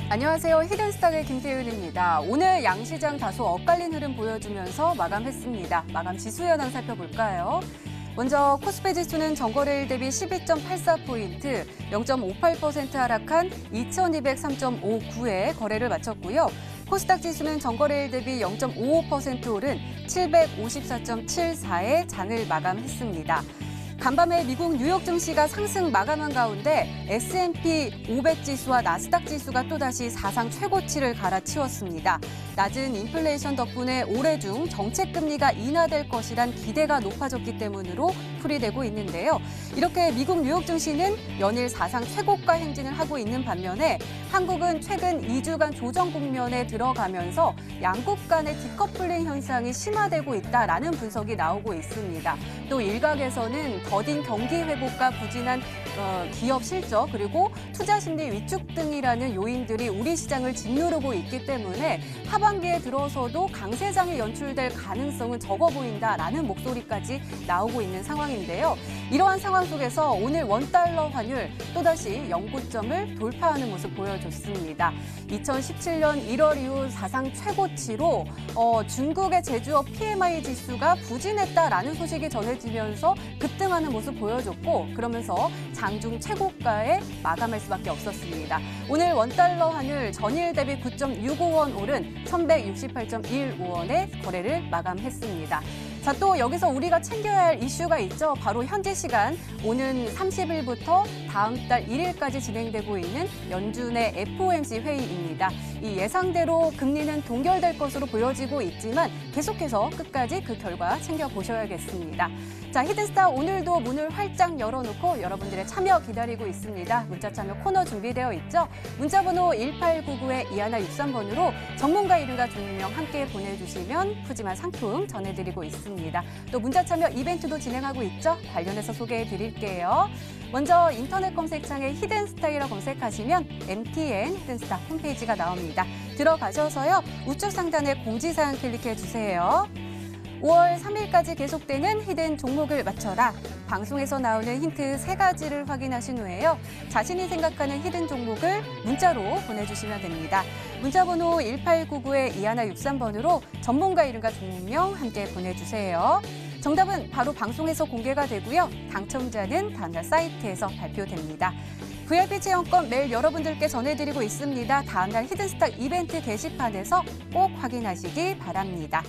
안녕하세요. 히든스탁의 김태윤입니다. 오늘 양시장 다소 엇갈린 흐름 보여주면서 마감했습니다. 마감 지수 현황 살펴볼까요? 먼저 코스피 지수는 전거래일 대비 12.84포인트, 0.58% 하락한 2203.59에 거래를 마쳤고요. 코스닥 지수는 전거래일 대비 0.55% 오른 754.74에 장을 마감했습니다. 간밤에 미국 뉴욕 증시가 상승 마감한 가운데 S&P 500 지수와 나스닥 지수가 또다시 사상 최고치를 갈아치웠습니다. 낮은 인플레이션 덕분에 올해 중 정책 금리가 인하될 것이란 기대가 높아졌기 때문으로 풀이되고 있는데요. 이렇게 미국 뉴욕 증시는 연일 사상 최고가 행진을 하고 있는 반면에 한국은 최근 2주간 조정 국면에 들어가면서 양국 간의 디커플링 현상이 심화되고 있다라는 분석이 나오고 있습니다. 또 일각에서는 더딘 경기 회복과 부진한 기업 실적 그리고 투자 심리 위축 등이라는 요인들이 우리 시장을 짓누르고 있기 때문에 하반기에 들어서도 강세장이 연출될 가능성은 적어 보인다라는 목소리까지 나오고 있는 상황인데요. 이러한 상황 속에서 오늘 원달러 환율 또다시 0고점을 돌파하는 모습 보여줬습니다. 2017년 1월 이후 사상 최고치로 중국의 제조업 PMI 지수가 부진했다라는 소식이 전해지면서 급등하는 모습 보여줬고 그러면서 장중 최고가에 마감할 수밖에 없었습니다. 오늘 원달러 환율 전일 대비 9.65원 오른 1168.15원에 거래를 마감했습니다. 자, 또 여기서 우리가 챙겨야 할 이슈가 있죠. 바로 현지 시간 오는 30일부터 다음 달 1일까지 진행되고 있는 연준의 FOMC 회의입니다. 이 예상대로 금리는 동결될 것으로 보여지고 있지만 계속해서 끝까지 그 결과 챙겨보셔야겠습니다. 자, 히든스타 오늘도 문을 활짝 열어놓고 여러분들의 참여 기다리고 있습니다. 문자 참여 코너 준비되어 있죠. 문자번호 1899-2163번으로 전문가 이름과 종명 함께 보내주시면 푸짐한 상품 전해드리고 있습니다. 또 문자 참여 이벤트도 진행하고 있죠. 관련해서 소개해드릴게요. 먼저 인터넷 검색창에 히든스타이라 검색하시면 MTN 히든스타 홈페이지가 나옵니다. 들어가셔서요. 우측 상단에 공지사항 클릭해주세요. 5월 3일까지 계속되는 히든 종목을 맞춰라. 방송에서 나오는 힌트 3가지를 확인하신 후에요. 자신이 생각하는 히든 종목을 문자로 보내주시면 됩니다. 문자번호 1899-2163번으로 전문가 이름과 종목명 함께 보내주세요. 정답은 바로 방송에서 공개가 되고요. 당첨자는 다음날 사이트에서 발표됩니다. VIP 체험권 매일 여러분들께 전해드리고 있습니다. 다음날 히든스탁 이벤트 게시판에서 꼭 확인하시기 바랍니다.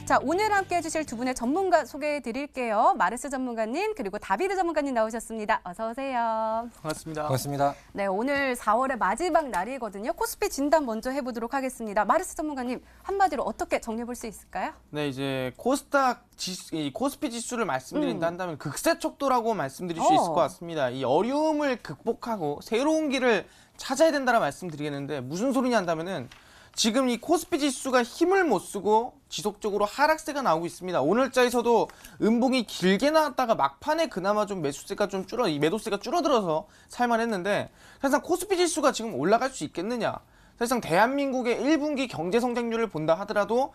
자, 오늘 함께 해주실 두 분의 전문가 소개해드릴게요. 마르스 전문가님 그리고 다비드 전문가님 나오셨습니다. 어서 오세요. 반갑습니다. 반갑습니다. 네, 오늘 4월의 마지막 날이거든요. 코스피 진단 먼저 해보도록 하겠습니다. 마르스 전문가님 한마디로 어떻게 정리해볼 수 있을까요? 네, 이제 코스피 지수를 말씀드린다 한다면 극세 척도라고 말씀드릴 수 있을 것 같습니다. 이 어려움을 극복하고 새로운 길을 찾아야 된다는 말씀드리겠는데 무슨 소리냐 한다면은 지금 이 코스피 지수가 힘을 못 쓰고 지속적으로 하락세가 나오고 있습니다. 오늘자에서도 음봉이 길게 나왔다가 막판에 그나마 좀 매도세가 줄어들어서 살만했는데 사실상 코스피 지수가 지금 올라갈 수 있겠느냐? 사실상 대한민국의 1분기 경제 성장률을 본다 하더라도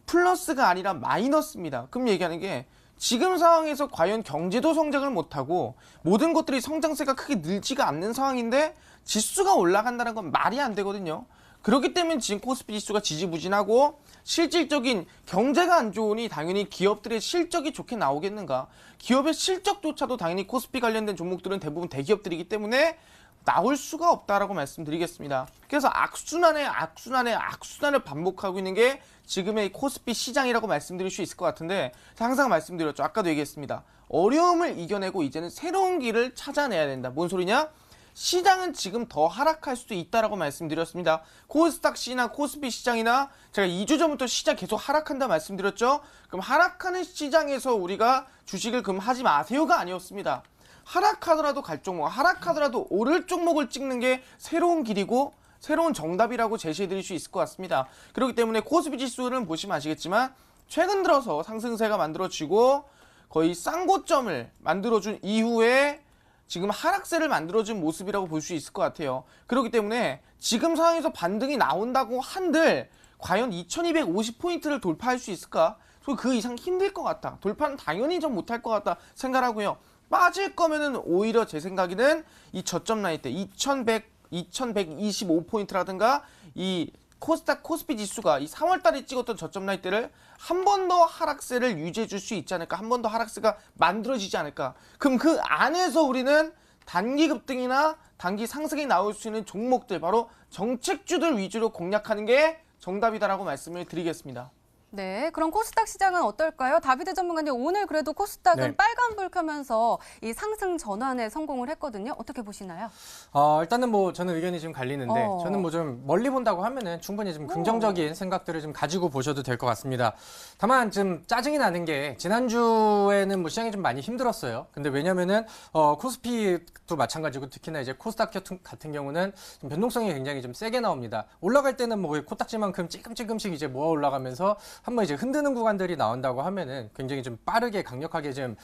플러스가 아니라 마이너스입니다. 그럼 얘기하는 게 지금 상황에서 과연 경제도 성장을 못하고 모든 것들이 성장세가 크게 늘지가 않는 상황인데 지수가 올라간다는 건 말이 안 되거든요. 그렇기 때문에 지금 코스피 지수가 지지부진하고 실질적인 경제가 안 좋으니 당연히 기업들의 실적이 좋게 나오겠는가. 기업의 실적조차도 당연히 코스피 관련된 종목들은 대부분 대기업들이기 때문에 나올 수가 없다라고 말씀드리겠습니다. 그래서 악순환을 반복하고 있는 게 지금의 코스피 시장이라고 말씀드릴 수 있을 것 같은데 항상 말씀드렸죠. 아까도 얘기했습니다. 어려움을 이겨내고 이제는 새로운 길을 찾아내야 된다. 뭔 소리냐? 시장은 지금 더 하락할 수도 있다라고 말씀드렸습니다. 코스닥시나 코스피 시장이나 제가 2주 전부터 시장 계속 하락한다 말씀드렸죠. 그럼 하락하는 시장에서 우리가 주식을 그럼 하지 마세요가 아니었습니다. 하락하더라도 갈 종목, 하락하더라도 오를 종목을 찍는 게 새로운 길이고 새로운 정답이라고 제시해드릴 수 있을 것 같습니다. 그렇기 때문에 코스피 지수는 보시면 아시겠지만 최근 들어서 상승세가 만들어지고 거의 쌍고점을 만들어준 이후에 지금 하락세를 만들어준 모습이라고 볼 수 있을 것 같아요. 그렇기 때문에 지금 상황에서 반등이 나온다고 한들 과연 2250포인트를 돌파할 수 있을까? 그 이상 힘들 것 같다. 돌파는 당연히 좀 못할 것 같다 생각하고요. 빠질 거면은 오히려 제 생각에는 이 저점 라인 때 2125포인트라든가 이 코스닥 코스피 지수가 이 3월 달에 찍었던 저점 라인대를 한 번 더 하락세를 유지해 줄 수 있지 않을까? 한 번 더 하락세가 만들어지지 않을까? 그럼 그 안에서 우리는 단기 급등이나 단기 상승이 나올 수 있는 종목들, 바로 정책주들 위주로 공략하는 게 정답이다라고 말씀을 드리겠습니다. 네, 그럼 코스닥 시장은 어떨까요? 다비드 전문가님, 오늘 그래도 코스닥은 네. 빨간불 켜면서 이 상승 전환에 성공을 했거든요. 어떻게 보시나요? 일단은 뭐 저는 의견이 좀 갈리는데 어. 저는 뭐 좀 멀리 본다고 하면은 충분히 좀 긍정적인 생각들을 좀 가지고 보셔도 될 것 같습니다. 다만 좀 짜증이 나는 게 지난주에는 뭐 시장이 좀 많이 힘들었어요. 근데 왜냐면은 코스피도 마찬가지고 특히나 이제 코스닥 같은 경우는 좀 변동성이 굉장히 좀 세게 나옵니다. 올라갈 때는 뭐 코딱지만큼 찔끔찔끔씩 이제 모아 올라가면서 한번 이제 흔드는 구간들이 나온다고 하면은 굉장히 좀 빠르게 강력하게 좀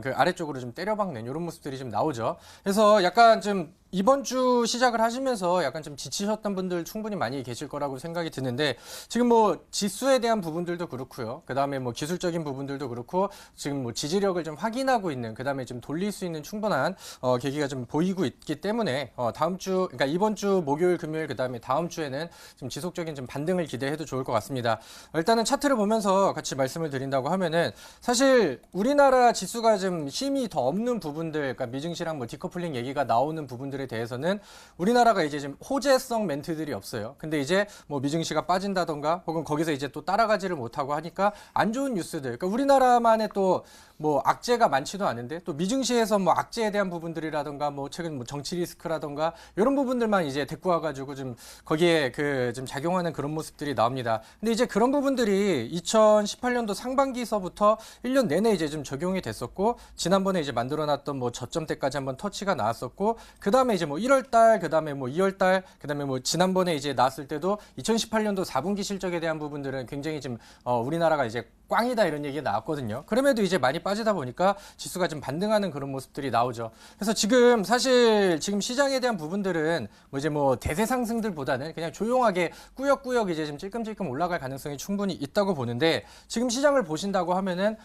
그 아래쪽으로 좀 때려박는 이런 모습들이 좀 나오죠. 그래서 약간 좀 이번 주 시작을 하시면서 약간 좀 지치셨던 분들 충분히 많이 계실 거라고 생각이 드는데, 지금 뭐 지수에 대한 부분들도 그렇고요. 그다음에 뭐 기술적인 부분들도 그렇고 지금 뭐 지지력을 좀 확인하고 있는, 그다음에 좀 돌릴 수 있는 충분한 계기가 좀 보이고 있기 때문에 다음 주, 그러니까 이번 주 목요일, 금요일, 그다음에 다음 주에는 좀 지속적인 좀 반등을 기대해도 좋을 것 같습니다. 일단은 차트를 보면서 같이 말씀을 드린다고 하면은 사실 우리나라 지수가 좀 힘이 더 없는 부분들, 그러니까 미증시랑 뭐 디커플링 얘기가 나오는 부분들에 대해서는 우리나라가 이제 좀 호재성 멘트들이 없어요. 근데 이제 뭐 미증시가 빠진다던가 혹은 거기서 이제 또 따라가지를 못하고 하니까 안 좋은 뉴스들, 그러니까 우리나라만의 또 뭐 악재가 많지도 않은데 또 미증시에서 뭐 악재에 대한 부분들이라던가 뭐 최근 뭐 정치 리스크라던가 이런 부분들만 이제 데리고 와가지고 좀 거기에 그 좀 작용하는 그런 모습들이 나옵니다. 근데 이제 그런 부분들이 2018년도 상반기서부터 1년 내내 이제 좀 적용이 됐었고, 지난번에 이제 만들어놨던 뭐 저점 때까지 한번 터치가 나왔었고, 그 다음에 이제 뭐 1월달, 그 다음에 뭐 2월달, 그 다음에 뭐 지난번에 이제 나왔을 때도 2018년도 4분기 실적에 대한 부분들은 굉장히 좀 우리나라가 이제 꽝이다 이런 얘기가 나왔거든요. 그럼에도 이제 많이 빠지다 보니까 지수가 좀 반등하는 그런 모습들이 나오죠. 그래서 지금 사실 지금 시장에 대한 부분들은 뭐 이제 뭐 대세 상승들보다는 그냥 조용하게 꾸역꾸역 이제 좀 찔끔찔끔 올라갈 가능성이 충분히 있다고 보는데, 지금 시장을 보신다고 하면은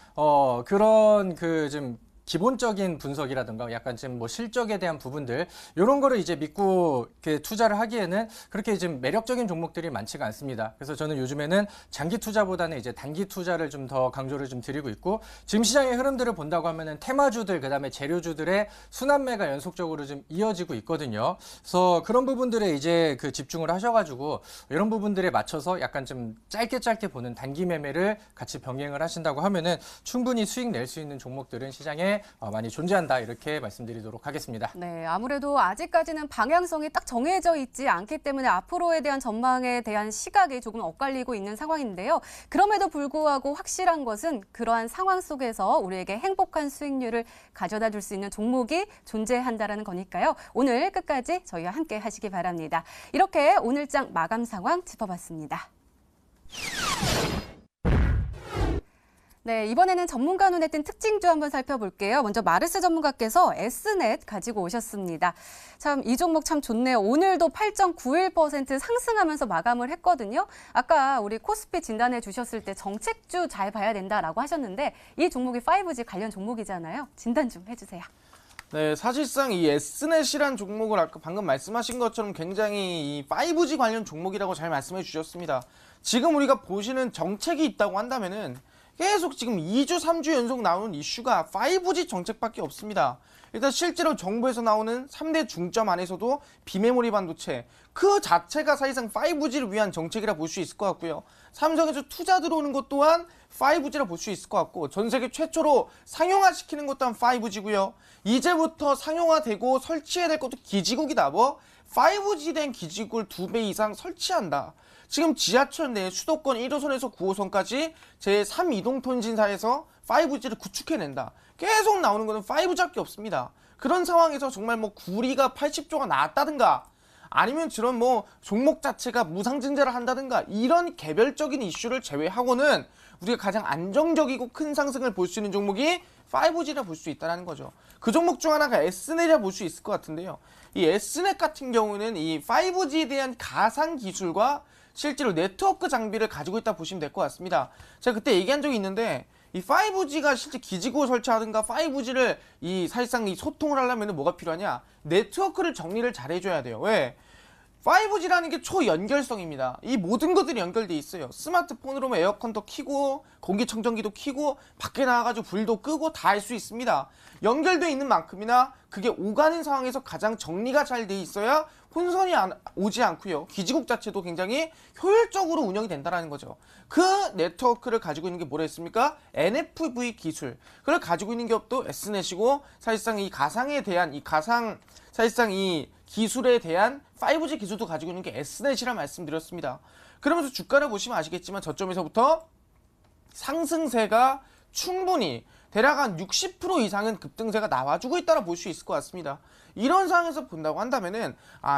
그런 그 좀 기본적인 분석이라든가 약간 좀 뭐 실적에 대한 부분들, 이런 거를 이제 믿고 이렇게 투자를 하기에는 그렇게 좀 매력적인 종목들이 많지가 않습니다. 그래서 저는 요즘에는 장기 투자보다는 이제 단기 투자를 좀 더 강조를 좀 드리고 있고, 지금 시장의 흐름들을 본다고 하면은 테마주들, 그다음에 재료주들의 순환매가 연속적으로 좀 이어지고 있거든요. 그래서 그런 부분들에 이제 그 집중을 하셔가지고 이런 부분들에 맞춰서 약간 좀 짧게 보는 단기 매매를 같이 병행을 하신다고 하면은 충분히 수익 낼 수 있는 종목들은 시장에 많이 존재한다, 이렇게 말씀드리도록 하겠습니다. 네, 아무래도 아직까지는 방향성이 딱 정해져 있지 않기 때문에 앞으로에 대한 전망에 대한 시각이 조금 엇갈리고 있는 상황인데요. 그럼에도 불구하고 확실한 것은 그러한 상황 속에서 우리에게 행복한 수익률을 가져다 줄 수 있는 종목이 존재한다는 거니까요. 오늘 끝까지 저희와 함께 하시기 바랍니다. 이렇게 오늘장 마감 상황 짚어봤습니다. 네, 이번에는 전문가 눈에 띈 특징주 한번 살펴볼게요. 먼저 마르스 전문가께서 S넷 가지고 오셨습니다. 참, 이 종목 참 좋네요. 오늘도 8.91% 상승하면서 마감을 했거든요. 아까 우리 코스피 진단해 주셨을 때 정책주 잘 봐야 된다라고 하셨는데, 이 종목이 5G 관련 종목이잖아요. 진단 좀 해주세요. 네, 사실상 이 S넷이란 종목을 아까 방금 말씀하신 것처럼 굉장히 이 5G 관련 종목이라고 잘 말씀해 주셨습니다. 지금 우리가 보시는 정책이 있다고 한다면은 계속 지금 2주, 3주 연속 나오는 이슈가 5G 정책밖에 없습니다. 일단 실제로 정부에서 나오는 3대 중점 안에서도 비메모리 반도체, 그 자체가 사실상 5G를 위한 정책이라 볼 수 있을 것 같고요. 삼성에서 투자 들어오는 것 또한 5G라 볼 수 있을 것 같고, 전 세계 최초로 상용화시키는 것 또한 5G고요. 이제부터 상용화되고 설치해야 될 것도 기지국이다. 뭐 5G 된 기지국을 2배 이상 설치한다. 지금 지하철 내 수도권 1호선에서 9호선까지 제3이동통신사에서 5G를 구축해낸다. 계속 나오는 것은 5G밖에 없습니다. 그런 상황에서 정말 뭐 구리가 80조가 나왔다든가, 아니면 저런 뭐 종목 자체가 무상증자를 한다든가, 이런 개별적인 이슈를 제외하고는 우리가 가장 안정적이고 큰 상승을 볼 수 있는 종목이 5G라 볼 수 있다는 거죠. 그 종목 중 하나가 S넷이라 볼 수 있을 것 같은데요. 이 S넷 같은 경우는 이 5G에 대한 가상 기술과 실제로 네트워크 장비를 가지고 있다 보시면 될 것 같습니다. 제가 그때 얘기한 적이 있는데, 이 5G가 실제 기지국을 설치하든가 5G를 사실상 이 소통을 하려면 뭐가 필요하냐? 네트워크를 정리를 잘 해줘야 돼요. 왜? 5G라는 게 초연결성입니다. 이 모든 것들이 연결돼 있어요. 스마트폰으로 뭐 에어컨도 켜고 공기청정기도 켜고 밖에 나가가지고 불도 끄고 다 할 수 있습니다. 연결돼 있는 만큼이나 그게 오가는 상황에서 가장 정리가 잘 돼 있어야 혼선이 오지 않고요. 기지국 자체도 굉장히 효율적으로 운영이 된다는 거죠. 그 네트워크를 가지고 있는 게 뭐라 했습니까? NFV 기술. 그걸 가지고 있는 기업도 S넷이고 사실상 이 가상에 대한 사실상 이 기술에 대한 5G 기술도 가지고 있는 게 S넷이라 말씀드렸습니다. 그러면서 주가를 보시면 아시겠지만 저점에서부터 상승세가 충분히 대략 한 60% 이상은 급등세가 나와주고 있다고 볼 수 있을 것 같습니다. 이런 상황에서 본다고 한다면은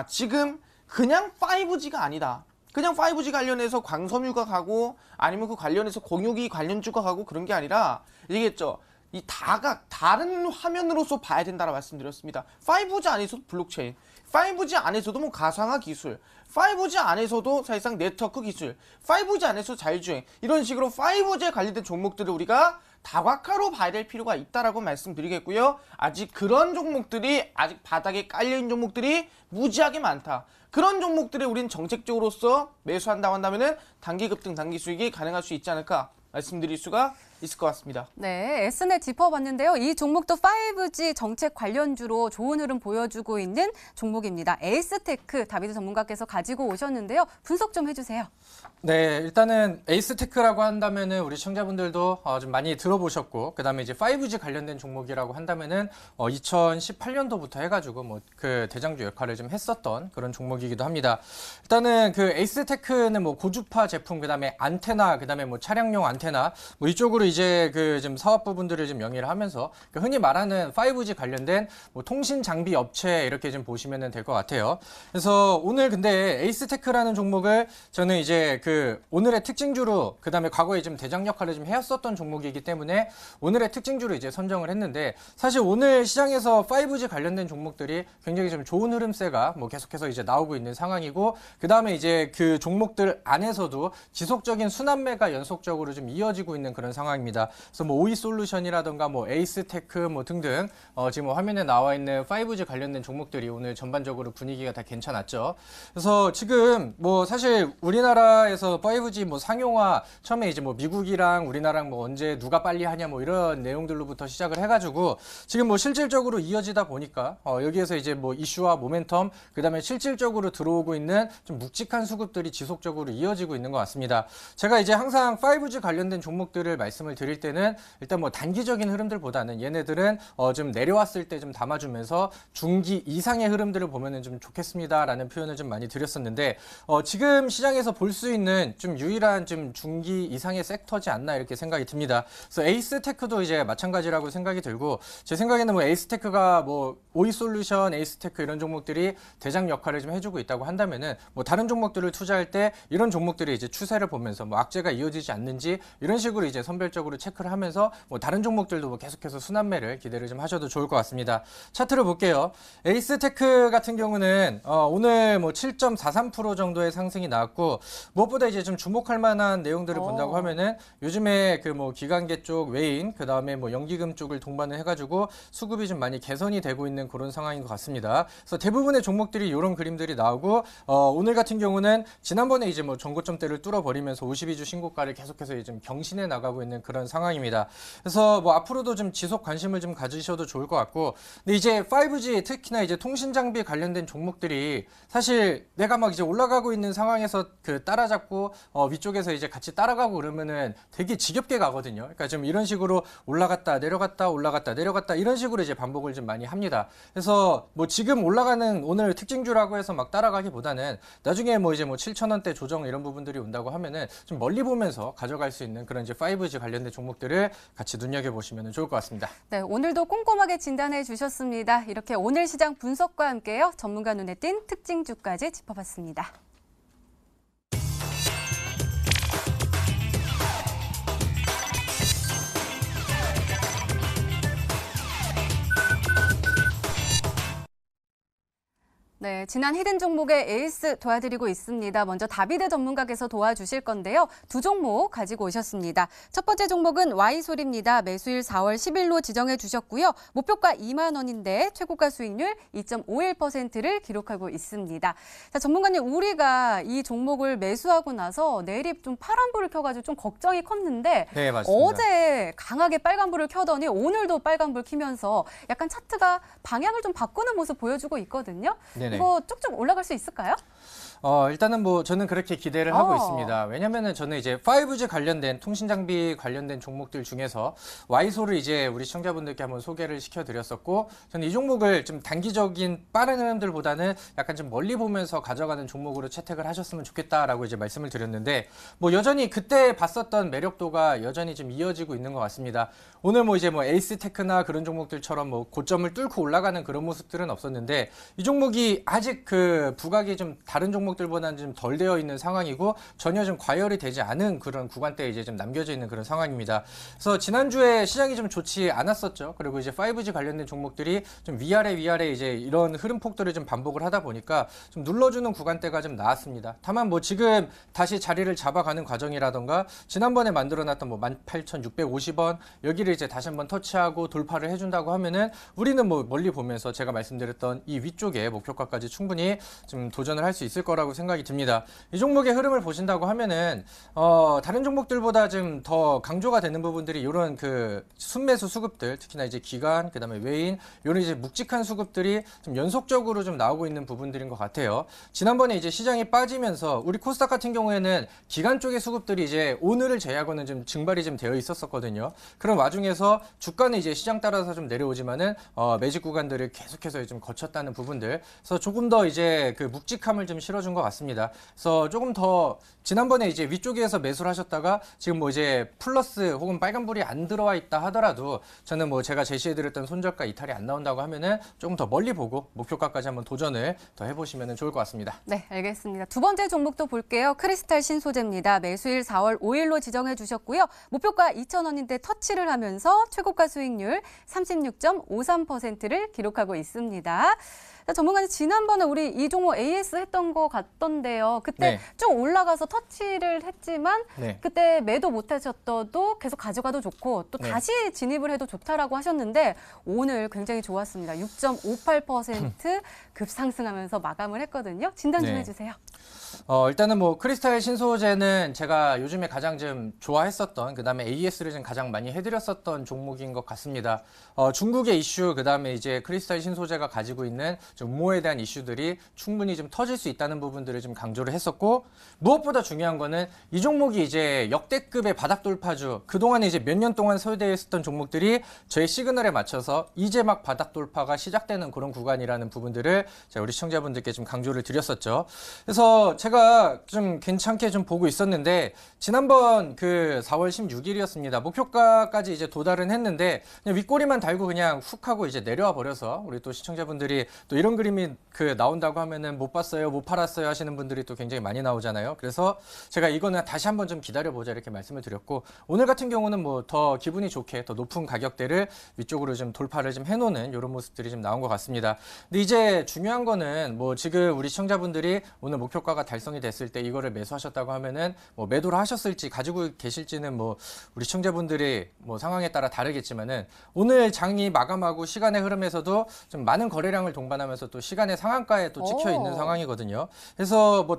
지금 그냥 5G가 아니다. 그냥 5G 관련해서 광섬유가 가고 아니면 그 관련해서 공유기 관련주가 가고 그런 게 아니라 얘기했죠. 이 다른 화면으로서 봐야 된다고 말씀드렸습니다. 5G 안에서도 블록체인, 5G 안에서도 뭐 가상화 기술, 5G 안에서도 사실상 네트워크 기술, 5G 안에서 자율주행 이런 식으로 5G에 관련된 종목들을 우리가 다각화로 봐야 될 필요가 있다라고 말씀드리겠고요. 아직 그런 종목들이 아직 바닥에 깔려있는 종목들이 무지하게 많다. 그런 종목들을 우리는 정책적으로서 매수한다고 한다면은 단기 급등, 단기 수익이 가능할 수 있지 않을까 말씀드릴 수가 있을 것 같습니다. 네, S넷 짚어봤는데요. 이 종목도 5G 정책 관련주로 좋은 흐름 보여주고 있는 종목입니다. 에이스테크 다비드 전문가께서 가지고 오셨는데요. 분석 좀 해주세요. 네, 일단은 에이스테크라고 한다면은 우리 시청자분들도 좀 많이 들어보셨고, 그다음에 이제 5G 관련된 종목이라고 한다면은 2018년도부터 해가지고 뭐 그 대장주 역할을 좀 했었던 그런 종목이기도 합니다. 일단은 그 에이스테크는 뭐 고주파 제품, 그다음에 안테나, 그다음에 뭐 차량용 안테나 뭐 이쪽으로 이제 그 좀 사업 부분들을 좀 영위를 하면서 그 흔히 말하는 5G 관련된 뭐 통신 장비 업체 이렇게 좀 보시면 될 것 같아요. 그래서 오늘 근데 에이스테크라는 종목을 저는 이제 그 오늘의 특징주로 그다음에 과거에 좀 대장 역할을 좀 해왔었던 종목이기 때문에 오늘의 특징주로 이제 선정을 했는데, 사실 오늘 시장에서 5G 관련된 종목들이 굉장히 좀 좋은 흐름세가 뭐 계속해서 이제 나오고 있는 상황이고, 그다음에 이제 그 종목들 안에서도 지속적인 순환매가 연속적으로 좀 이어지고 있는 그런 상황입니다. 그래서 뭐 오이솔루션이라던가 뭐 에이스테크 뭐 등등 지금 화면에 나와 있는 5G 관련된 종목들이 오늘 전반적으로 분위기가 다 괜찮았죠. 그래서 지금 뭐 사실 우리나라에서 5G 뭐 상용화 처음에 이제 뭐 미국이랑 우리나라랑 뭐 언제 누가 빨리 하냐 뭐 이런 내용들로부터 시작을 해가지고 지금 뭐 실질적으로 이어지다 보니까 여기에서 이제 뭐 이슈와 모멘텀, 그다음에 실질적으로 들어오고 있는 좀 묵직한 수급들이 지속적으로 이어지고 있는 것 같습니다. 제가 이제 항상 5G 관련된 종목들을 말씀을 드릴 때는 일단 뭐 단기적인 흐름들보다는 얘네들은 좀 내려왔을 때 좀 담아주면서 중기 이상의 흐름들을 보면은 좀 좋겠습니다라는 표현을 좀 많이 드렸었는데 지금 시장에서 볼 수 있는 좀 유일한 좀 중기 이상의 섹터지 않나 이렇게 생각이 듭니다. 그래서 에이스테크도 이제 마찬가지라고 생각이 들고, 제 생각에는 뭐 에이스테크가 뭐 오이솔루션, 에이스테크 이런 종목들이 대장 역할을 좀 해주고 있다고 한다면은 뭐 다른 종목들을 투자할 때 이런 종목들이 이제 추세를 보면서 뭐 악재가 이어지지 않는지 이런 식으로 이제 선별적으로 체크를 하면서 뭐 다른 종목들도 뭐 계속해서 순환매를 기대를 좀 하셔도 좋을 것 같습니다. 차트를 볼게요. 에이스테크 같은 경우는 오늘 뭐 7.43% 정도의 상승이 나왔고, 무엇보다 이제 좀 주목할 만한 내용들을 본다고 하면은 요즘에 그 뭐 기관계 쪽 외인, 그 다음에 뭐 연기금 쪽을 동반을 해가지고 수급이 좀 많이 개선이 되고 있는 그런 상황인 것 같습니다. 그래서 대부분의 종목들이 이런 그림들이 나오고, 오늘 같은 경우는 지난번에 이제 뭐 전고점대를 뚫어버리면서 52주 신고가를 계속해서 좀 경신해 나가고 있는 그런 상황입니다. 그래서 뭐 앞으로도 좀 지속 관심을 좀 가지셔도 좋을 것 같고, 근데 이제 5G 특히나 이제 통신 장비 관련된 종목들이 사실 내가 막 이제 올라가고 있는 상황에서 그 따라잡고 위쪽에서 이제 같이 따라가고 그러면은 되게 지겹게 가거든요. 그러니까 좀 이런 식으로 올라갔다 내려갔다 올라갔다 내려갔다 이런 식으로 이제 반복을 좀 많이 합니다. 그래서 뭐 지금 올라가는 오늘 특징주라고 해서 막 따라가기보다는 나중에 뭐 이제 뭐 7,000원대 조정 이런 부분들이 온다고 하면은 좀 멀리 보면서 가져갈 수 있는 그런 이제 5G 관련된 종목들을 같이 눈여겨보시면 좋을 것 같습니다. 네, 오늘도 꼼꼼하게 진단해 주셨습니다. 이렇게 오늘 시장 분석과 함께요. 전문가 눈에 띈 특징주까지 짚어봤습니다. 네, 지난 히든 종목의 에이스 도와드리고 있습니다. 먼저 다비드 전문가께서 도와주실 건데요. 두 종목 가지고 오셨습니다. 첫 번째 종목은 Y솔입니다. 매수일 4월 10일로 지정해 주셨고요. 목표가 2만 원인데 최고가 수익률 2.51%를 기록하고 있습니다. 자, 전문가님, 우리가 이 종목을 매수하고 나서 내일 좀 파란불을 켜가지고 좀 걱정이 컸는데 네, 맞습니다. 어제 강하게 빨간불을 켜더니 오늘도 빨간불 켜면서 약간 차트가 방향을 좀 바꾸는 모습 보여주고 있거든요. 네네. 이거 쭉쭉 올라갈 수 있을까요? 일단은 뭐 저는 그렇게 기대를 하고 있습니다. 왜냐면은 저는 이제 5G 관련된 통신 장비 관련된 종목들 중에서 Y솔을 이제 우리 시청자분들께 한번 소개를 시켜드렸었고, 저는 이 종목을 좀 단기적인 빠른 흐름들보다는 약간 좀 멀리 보면서 가져가는 종목으로 채택을 하셨으면 좋겠다라고 이제 말씀을 드렸는데, 뭐 여전히 그때 봤었던 매력도가 여전히 좀 이어지고 있는 것 같습니다. 오늘 뭐 이제 뭐 에이스테크나 그런 종목들처럼 뭐 고점을 뚫고 올라가는 그런 모습들은 없었는데, 이 종목이 아직 그 부각이 좀 다른 종목들보다는 좀 덜 되어 있는 상황이고 전혀 좀 과열이 되지 않은 그런 구간대에 이제 좀 남겨져 있는 그런 상황입니다. 그래서 지난주에 시장이 좀 좋지 않았었죠. 그리고 이제 5G 관련된 종목들이 좀 위아래 이제 이런 흐름폭들을 좀 반복을 하다 보니까 좀 눌러주는 구간대가 좀 나왔습니다. 다만 뭐 지금 다시 자리를 잡아가는 과정이라던가 지난번에 만들어놨던 뭐 18,650원 여기를 이제 다시 한번 터치하고 돌파를 해준다고 하면은 우리는 뭐 멀리 보면서 제가 말씀드렸던 이 위쪽에 목표가까지 충분히 좀 도전을 할 수 있을 거라고 생각이 듭니다. 이 종목의 흐름을 보신다고 하면은 다른 종목들보다 좀 더 강조가 되는 부분들이 이런 그 순매수 수급들, 특히나 이제 기관, 그다음에 외인 이런 이제 묵직한 수급들이 좀 연속적으로 좀 나오고 있는 부분들인 것 같아요. 지난번에 이제 시장이 빠지면서 우리 코스닥 같은 경우에는 기관 쪽의 수급들이 이제 오늘을 제외하고는 좀 증발이 좀 되어 있었거든요. 그런 와중에서 주가는 이제 시장 따라서 좀 내려오지만은 매직 구간들을 계속해서 좀 거쳤다는 부분들, 그래서 조금 더 이제 그 묵직함을 좀 실어준 것 같습니다. 그래서 조금 더 지난번에 이제 위쪽에서 매수를 하셨다가 지금 뭐 이제 플러스 혹은 빨간불이 안 들어와 있다 하더라도 저는 뭐 제가 제시해드렸던 손절가 이탈이 안 나온다고 하면은 조금 더 멀리 보고 목표가까지 한번 도전을 더 해보시면 좋을 것 같습니다. 네, 알겠습니다. 두 번째 종목도 볼게요. 크리스탈 신소재입니다. 매수일 4월 5일로 지정해 주셨고요. 목표가 2,000원인데 터치를 하면서 최고가 수익률 36.53%를 기록하고 있습니다. 자, 전문가님, 지난번에 우리 이 종목 AS 했던 거 같던데요. 그때 네. 좀 올라가서 터치를 했지만 네. 그때 매도 못 하셨어도 계속 가져가도 좋고 또 네. 다시 진입을 해도 좋다라고 하셨는데 오늘 굉장히 좋았습니다. 6.58% 급상승하면서 마감을 했거든요. 진단 좀 네. 해주세요. 일단은 뭐 크리스탈 신소재는 제가 요즘에 가장 좀 좋아했었던, 그다음에 AS를 좀 가장 많이 해드렸었던 종목인 것 같습니다. 중국의 이슈, 그다음에 이제 크리스탈 신소재가 가지고 있는 좀 음모에 대한 이슈들이 충분히 좀 터질 수 있다는 부분들을 좀 강조를 했었고, 무엇보다 중요한 거는 이 종목이 이제 역대급의 바닥 돌파주, 그동안에 이제 몇 년 동안 소유되어 있었던 종목들이 저희 시그널에 맞춰서 이제 막 바닥 돌파가 시작되는 그런 구간이라는 부분들을 제가 우리 시청자분들께 좀 강조를 드렸었죠. 그래서 제가 좀 괜찮게 좀 보고 있었는데, 지난번 그 4월 16일이었습니다. 목표가까지 이제 도달은 했는데 그냥 윗꼬리만 달고 그냥 훅 하고 이제 내려와 버려서 우리 또 시청자분들이 또 이런 그림이 그 나온다고 하면은 못 봤어요, 못 팔았어요 하시는 분들이 또 굉장히 많이 나오잖아요. 그래서 제가 이거는 다시 한번 좀 기다려보자 이렇게 말씀을 드렸고, 오늘 같은 경우는 뭐 더 기분이 좋게 더 높은 가격대를 위쪽으로 좀 돌파를 좀 해놓는 이런 모습들이 좀 나온 것 같습니다. 근데 이제 중요한 거는 뭐 지금 우리 시청자분들이 오늘 목표가가 달성이 됐을 때 이거를 매수하셨다고 하면은 뭐 매도를 하셨을지 가지고 계실지는 뭐 우리 시청자분들이 뭐 상황에 따라 다르겠지만은 오늘 장이 마감하고 시간의 흐름에서도 좀 많은 거래량을 동반하면서 또 시간의 상한가에 또 찍혀 있는 상황이거든요. 그래서 뭐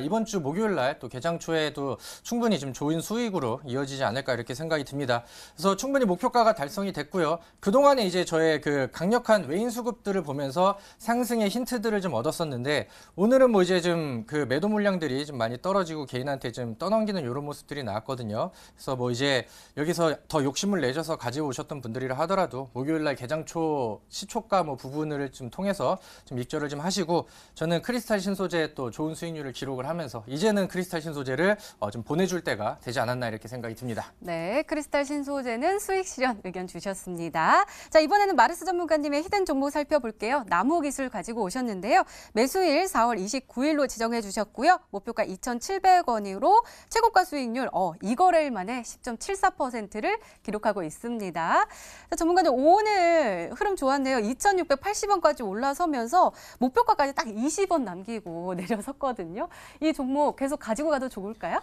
이번 주 목요일 날 또 개장 초에도 충분히 좀 좋은 수익으로 이어지지 않을까 이렇게 생각이 듭니다. 그래서 충분히 목표가가 달성이 됐고요. 그동안에 이제 저의 그 강력한 외인 수급들을 보면서 상승의 힌트들을 좀 얻었었는데, 오늘은 뭐 이제 좀 그 매도 물량들이 좀 많이 떨어지고 개인한테 좀 떠넘기는 이런 모습들이 나왔거든요. 그래서 뭐 이제 여기서 더 욕심을 내셔서 가지고 오셨던 분들이라 하더라도 목요일 날 개장 초 시초가 뭐 부분을 좀 통해서 좀 익절을 좀 하시고, 저는 크리스탈 신소재 또 좋은 수익률을 기록을 하면서 이제는 크리스탈 신소재를 좀 보내줄 때가 되지 않았나 이렇게 생각이 듭니다. 네, 크리스탈 신소재는 수익 실현 의견 주셨습니다. 자, 이번에는 마르스 전문가님의 히든 종목 살펴볼게요. 나무기술 가지고 오셨는데요. 매수일 4월 29일로 지정해 주셨고요. 목표가 2,700원으로 최고가 수익률 이거래일 만에 10.74%를 기록하고 있습니다. 자, 전문가님, 오늘 흐름 좋았네요. 2,680원까지 올라 올라서면서 목표가까지 딱 20원 남기고 내려섰거든요. 이 종목 계속 가지고 가도 좋을까요?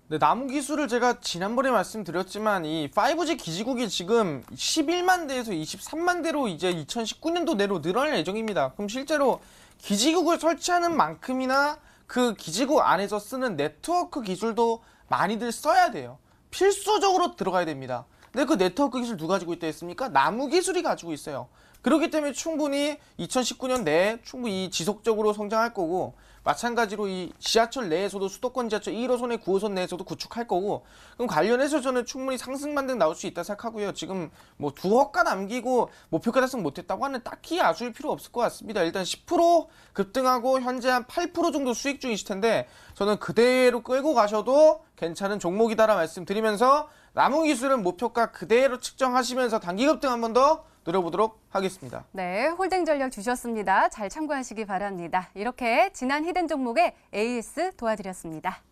네, 나무 기술을 제가 지난번에 말씀드렸지만 이 5G 기지국이 지금 11만 대에서 23만 대로 이제 2019년도 내로 늘어날 예정입니다. 그럼 실제로 기지국을 설치하는 만큼이나 그 기지국 안에서 쓰는 네트워크 기술도 많이들 써야 돼요. 필수적으로 들어가야 됩니다. 근데 그 네트워크 기술 누가 가지고 있다 했습니까? 나무 기술이 가지고 있어요. 그렇기 때문에 충분히 2019년 내에 충분히 지속적으로 성장할 거고, 마찬가지로 이 지하철 내에서도 수도권 지하철 1호선의 9호선 내에서도 구축할 거고, 그럼 관련해서 저는 충분히 상승 반등 나올 수 있다 생각하고요. 지금 뭐 두어가 남기고 목표가 달성 못했다고 하는 딱히 아쉬울 필요 없을 것 같습니다. 일단 10% 급등하고 현재 한 8% 정도 수익 중이실 텐데, 저는 그대로 끌고 가셔도 괜찮은 종목이다라 말씀드리면서, 남은 기술은 목표가 그대로 측정하시면서 단기 급등 한 번 더 노려보도록 하겠습니다. 네, 홀딩 전략 주셨습니다. 잘 참고하시기 바랍니다. 이렇게 지난 히든 종목의 AS 도와드렸습니다.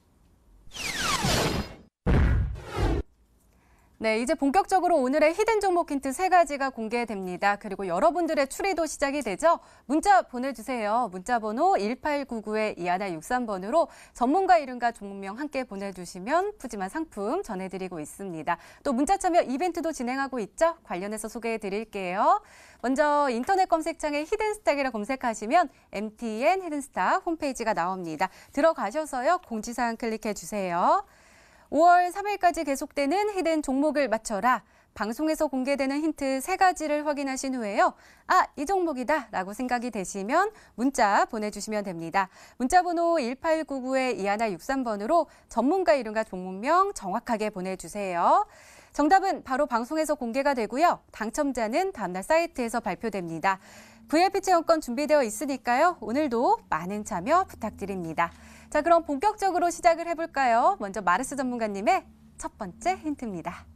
네, 이제 본격적으로 오늘의 히든 종목 힌트 3가지가 공개됩니다. 그리고 여러분들의 추리도 시작이 되죠. 문자 보내주세요. 문자 번호 1899-2163번으로 전문가 이름과 종목명 함께 보내주시면 푸짐한 상품 전해드리고 있습니다. 또 문자 참여 이벤트도 진행하고 있죠. 관련해서 소개해드릴게요. 먼저 인터넷 검색창에 히든스탁이라 검색하시면 MTN 히든스탁 홈페이지가 나옵니다. 들어가셔서요. 공지사항 클릭해주세요. 5월 3일까지 계속되는 히든 종목을 맞춰라. 방송에서 공개되는 힌트 3가지를 확인하신 후에요. 아, 이 종목이다 라고 생각이 되시면 문자 보내주시면 됩니다. 문자 번호 1899-2163번으로 전문가 이름과 종목명 정확하게 보내주세요. 정답은 바로 방송에서 공개가 되고요. 당첨자는 다음날 사이트에서 발표됩니다. VIP 체험권 준비되어 있으니까요. 오늘도 많은 참여 부탁드립니다. 자, 그럼 본격적으로 시작을 해볼까요? 먼저 마르스 전문가님의 첫 번째 힌트입니다.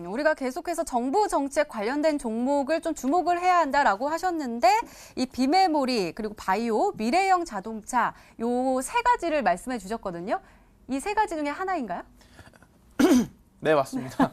우리가 계속해서 정부 정책 관련된 종목을 좀 주목을 해야 한다라고 하셨는데, 이 비메모리 그리고 바이오, 미래형 자동차 요 3가지를 말씀해 주셨거든요. 이 3가지 중에 하나인가요? 네, 맞습니다.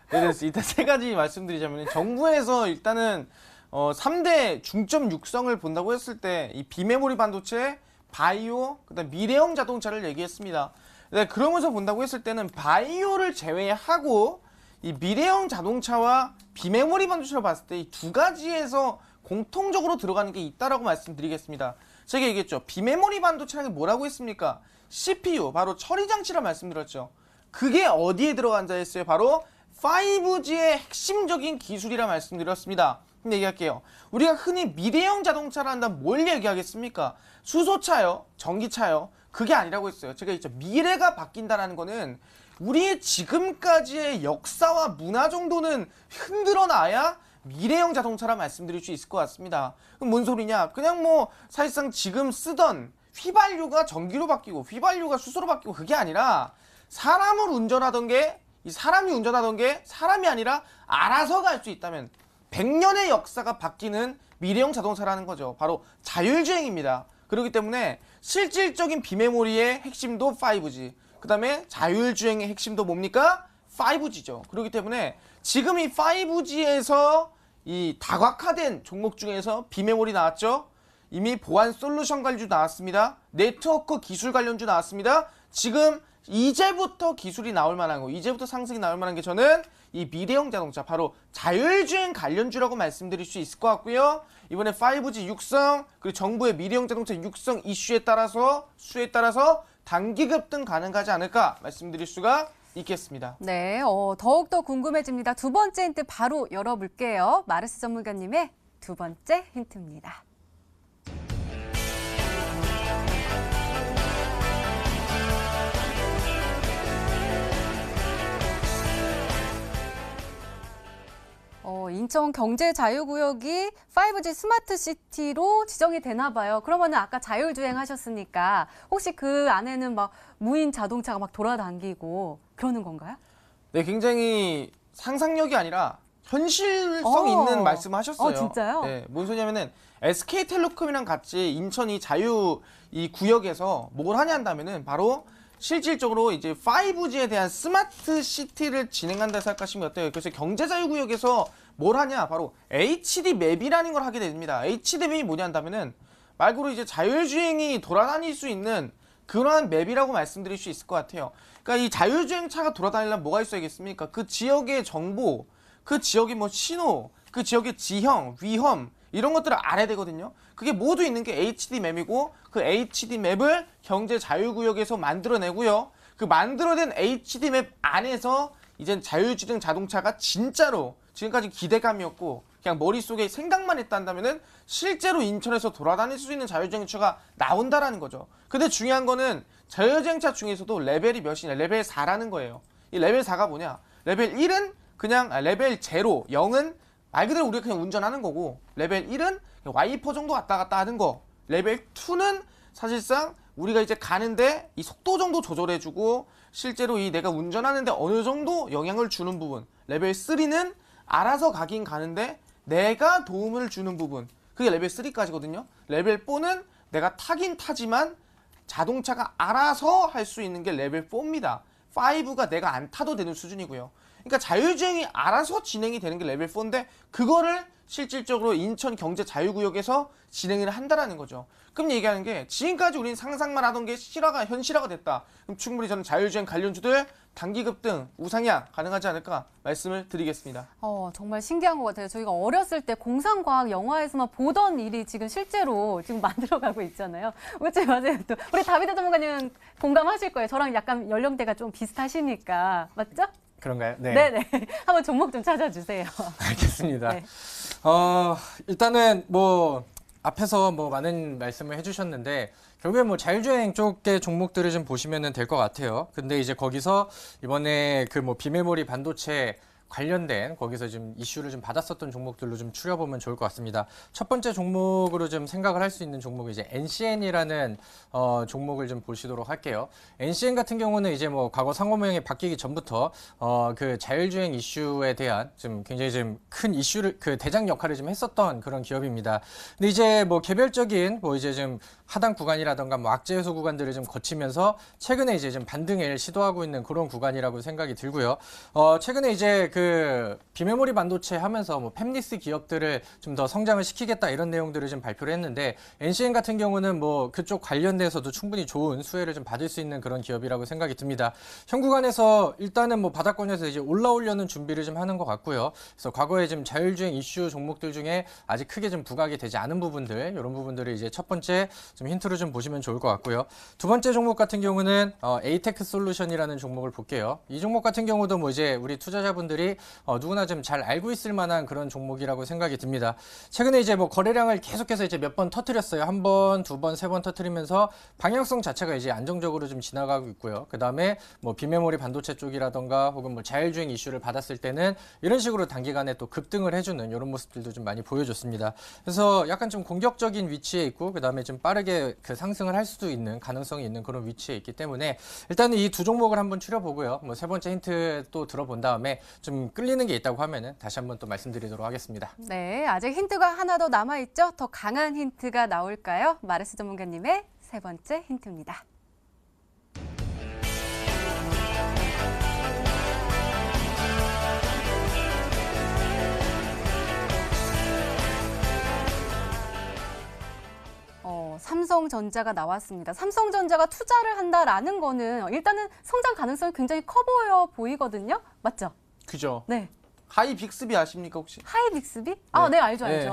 네, 그래서 일단 3가지 말씀드리자면, 정부에서 일단은 3대 중점 육성을 본다고 했을 때 이 비메모리 반도체, 바이오, 그다음 미래형 자동차를 얘기했습니다. 네, 그러면서 본다고 했을 때는 바이오를 제외하고 이 미래형 자동차와 비메모리 반도체를 봤을 때 이 2가지에서 공통적으로 들어가는 게 있다라고 말씀드리겠습니다. 제가 얘기했죠. 비메모리 반도체라는 게 뭐라고 했습니까? CPU, 바로 처리 장치라 말씀드렸죠. 그게 어디에 들어간다 했어요? 바로 5G의 핵심적인 기술이라 말씀드렸습니다. 그럼 얘기할게요. 우리가 흔히 미래형 자동차를 한다면 뭘 얘기하겠습니까? 수소차요? 전기차요? 그게 아니라고 했어요. 제가 있죠. 미래가 바뀐다는 거는 우리의 지금까지의 역사와 문화 정도는 흔들어 놔야 미래형 자동차라 말씀드릴 수 있을 것 같습니다. 그럼 뭔 소리냐? 그냥 뭐 사실상 지금 쓰던 휘발유가 전기로 바뀌고 휘발유가 수소로 바뀌고 그게 아니라 사람이 운전하던 게 사람이 아니라 알아서 갈 수 있다면 100년의 역사가 바뀌는 미래형 자동차라는 거죠. 바로 자율주행입니다. 그렇기 때문에 실질적인 비메모리의 핵심도 5G, 그 다음에 자율주행의 핵심도 뭡니까? 5G죠. 그렇기 때문에 지금 이 5G에서 이 다각화된 종목 중에서 비메모리 나왔죠? 이미 보안 솔루션 관련주 나왔습니다. 네트워크 기술 관련주 나왔습니다. 지금 이제부터 기술이 나올 만한 거, 이제부터 상승이 나올 만한 게 저는 이 미래형 자동차, 바로 자율주행 관련주라고 말씀드릴 수 있을 것 같고요. 이번에 5G 육성, 그리고 정부의 미래형 자동차 육성 이슈에 따라서 수에 따라서 단기 급등 가능하지 않을까 말씀드릴 수가 있겠습니다. 네, 더욱더 궁금해집니다. 두 번째 힌트 바로 열어볼게요. 마르스 전문가님의 두 번째 힌트입니다. 인천 경제자유구역이 5G 스마트시티로 지정이 되나 봐요. 그러면은 아까 자율주행 하셨으니까 혹시 그 안에는 막 무인 자동차가 막 돌아다니고 그러는 건가요? 네, 굉장히 상상력이 아니라 현실성 있는 말씀하셨어요. 진짜요? 네, 뭔 소리냐면은 SK텔레콤이랑 같이 인천이 자유 이 구역에서 뭘 하냐 한다면은 바로 실질적으로 이제 5G에 대한 스마트 시티를 진행한다 생각하시면 어때요? 그래서 경제자유구역에서 뭘 하냐? 바로 HD 맵이라는 걸 하게 됩니다. HD 맵이 뭐냐 한다면은 말 그대로 이제 자율주행이 돌아다닐 수 있는 그러한 맵이라고 말씀드릴 수 있을 것 같아요. 그러니까 이 자율주행차가 돌아다니려면 뭐가 있어야겠습니까? 그 지역의 정보, 그 지역의 뭐 신호, 그 지역의 지형, 위험 이런 것들을 알아야 되거든요. 그게 모두 있는 게 HD 맵이고 그 HD 맵을 경제 자유구역에서 만들어내고요. 그 만들어낸 HD 맵 안에서 이젠 자율주행 자동차가 진짜로 지금까지 기대감이었고 그냥 머릿속에 생각만 했다 한다면은 실제로 인천에서 돌아다닐 수 있는 자율주행차가 나온다라는 거죠. 근데 중요한 거는 자율주행차 중에서도 레벨이 몇이냐? 레벨 4라는 거예요. 이 레벨 4가 뭐냐? 레벨 1은 그냥 레벨 0, 0은 말 그대로 우리가 그냥 운전하는 거고 레벨 1은 와이퍼 정도 왔다 갔다 하는 거. 레벨 2는 사실상 우리가 이제 가는데 이 속도 정도 조절해주고 실제로 이 내가 운전하는데 어느 정도 영향을 주는 부분. 레벨 3는 알아서 가긴 가는데 내가 도움을 주는 부분. 그게 레벨 3까지거든요. 레벨 4는 내가 타긴 타지만 자동차가 알아서 할 수 있는 게 레벨 4입니다. 5가 내가 안 타도 되는 수준이고요. 그러니까 자율주행이 알아서 진행이 되는 게 레벨 4인데 그거를 실질적으로 인천 경제 자유구역에서 진행을 한다라는 거죠. 그럼 얘기하는 게 지금까지 우리는 상상만 하던 게 현실화가 됐다. 그럼 충분히 저는 자율주행 관련주들 단기 급등, 우상향 가능하지 않을까 말씀을 드리겠습니다. 정말 신기한 것 같아요. 저희가 어렸을 때 공상과학 영화에서만 보던 일이 지금 실제로 지금 만들어가고 있잖아요. 그렇죠, 맞아요. 또 우리 다비드 전문가님 공감하실 거예요. 저랑 약간 연령대가 좀 비슷하시니까 맞죠? 그런가요? 네. 네네. 한번 종목 좀 찾아주세요. 알겠습니다. 네. 일단은 뭐 앞에서 뭐 많은 말씀을 해주셨는데 결국에 뭐 자율주행 쪽의 종목들을 좀 보시면 될 것 같아요. 근데 이제 거기서 이번에 그 뭐 비메모리 반도체 관련된 거기서 좀 이슈를 좀 받았었던 종목들로 좀 추려보면 좋을 것 같습니다. 첫 번째 종목으로 좀 생각을 할 수 있는 종목이 이제 NCN이라는 종목을 좀 보시도록 할게요. NCN 같은 경우는 이제 뭐 과거 상호 모형이 바뀌기 전부터 그 자율주행 이슈에 대한 좀 굉장히 좀 큰 이슈를 그 대장 역할을 좀 했었던 그런 기업입니다. 근데 이제 뭐 개별적인 뭐 이제 좀 하단 구간이라던가 뭐 악재 해소 구간들을 좀 거치면서 최근에 이제 좀 반등을 시도하고 있는 그런 구간이라고 생각이 들고요. 최근에 이제 그 비메모리 반도체 하면서 뭐 팹리스 기업들을 좀 더 성장을 시키겠다 이런 내용들을 좀 발표를 했는데 NCN 같은 경우는 뭐 그쪽 관련돼서도 충분히 좋은 수혜를 좀 받을 수 있는 그런 기업이라고 생각이 듭니다. 현 구간에서 일단은 뭐 바닥권에서 이제 올라오려는 준비를 좀 하는 것 같고요. 그래서 과거에 좀 자율주행 이슈 종목들 중에 아직 크게 좀 부각이 되지 않은 부분들 이런 부분들을 이제 첫 번째 좀 힌트로 좀 보시면 좋을 것 같고요. 두 번째 종목 같은 경우는 에이테크 솔루션이라는 종목을 볼게요. 이 종목 같은 경우도 뭐 이제 우리 투자자분들이 누구나 좀 잘 알고 있을 만한 그런 종목이라고 생각이 듭니다. 최근에 이제 뭐 거래량을 계속해서 이제 몇 번 터뜨렸어요. 한 번, 두 번, 세 번 터뜨리면서 방향성 자체가 이제 안정적으로 좀 지나가고 있고요. 그 다음에 뭐 비메모리 반도체 쪽이라던가 혹은 뭐 자율주행 이슈를 받았을 때는 이런 식으로 단기간에 또 급등을 해주는 이런 모습들도 좀 많이 보여줬습니다. 그래서 약간 좀 공격적인 위치에 있고 그 다음에 좀 빠르게 그 상승을 할 수도 있는 가능성이 있는 그런 위치에 있기 때문에 일단은 이 두 종목을 한번 추려보고요. 뭐 세 번째 힌트 또 들어본 다음에 좀 끌리는 게 있다고 하면은 다시 한번 또 말씀드리도록 하겠습니다. 네, 아직 힌트가 하나 더 남아있죠? 더 강한 힌트가 나올까요? 마르스 전문가님의 세 번째 힌트입니다. 삼성전자가 나왔습니다. 삼성전자가 투자를 한다라는 거는 일단은 성장 가능성이 굉장히 커 보이거든요. 맞죠? 그죠. 네. 하이 빅스비 아십니까 혹시? 하이 빅스비? 아, 네, 알죠. 네.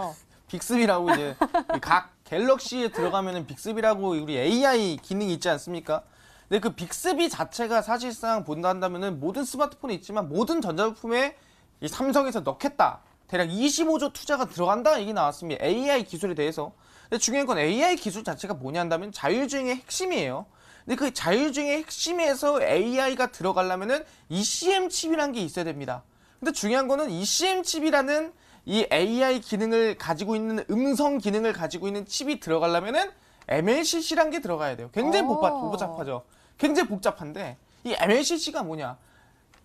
빅스비라고 이제 각 갤럭시에 들어가면은 빅스비라고 우리 AI 기능이 있지 않습니까? 근데 그 빅스비 자체가 사실상 본다 한다면은 모든 스마트폰에 있지만 모든 전자부품에 이 삼성에서 넣겠다. 대략 25조 투자가 들어간다 얘기 나왔습니다. AI 기술에 대해서. 근데 중요한 건 AI 기술 자체가 뭐냐 한다면 자율주행의 핵심이에요. 근데 그 자율주행의 핵심에서 AI가 들어가려면은 ECM 칩이라는 게 있어야 됩니다. 근데 중요한 거는 ECM 칩이라는 이 AI 기능을 가지고 있는 음성 기능을 가지고 있는 칩이 들어가려면은 MLCC라는 게 들어가야 돼요. 굉장히 복잡하죠. 굉장히 복잡한데 이 MLCC가 뭐냐?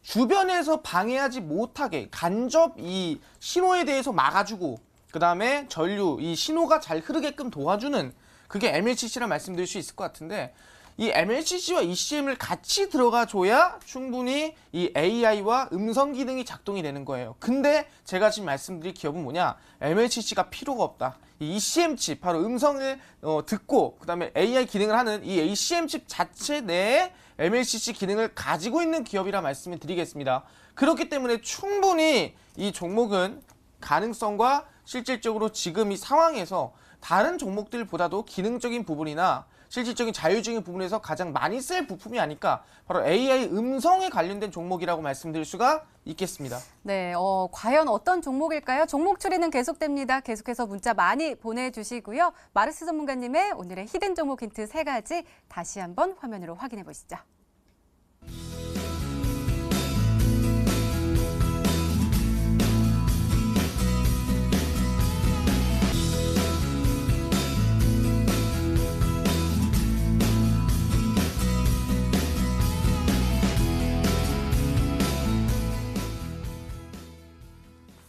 주변에서 방해하지 못하게 간접 이 신호에 대해서 막아주고 그 다음에 전류, 이 신호가 잘 흐르게끔 도와주는 그게 MLCC라 말씀드릴 수 있을 것 같은데 이 MLCC와 ECM을 같이 들어가줘야 충분히 이 AI와 음성 기능이 작동이 되는 거예요. 근데 제가 지금 말씀드릴 기업은 뭐냐? MLCC가 필요가 없다. 이 ECM 칩, 바로 음성을 듣고 그 다음에 AI 기능을 하는 이 ACM 칩 자체 내에 MLCC 기능을 가지고 있는 기업이라 말씀을 드리겠습니다. 그렇기 때문에 충분히 이 종목은 가능성과 실질적으로 지금 이 상황에서 다른 종목들보다도 기능적인 부분이나 실질적인 자율적인 부분에서 가장 많이 쓸 부품이 아닐까, 바로 AI 음성에 관련된 종목이라고 말씀드릴 수가 있겠습니다. 네, 과연 어떤 종목일까요? 종목 추리는 계속됩니다. 계속해서 문자 많이 보내주시고요. 마르스 전문가님의 오늘의 히든 종목 힌트 3가지 다시 한번 화면으로 확인해 보시죠.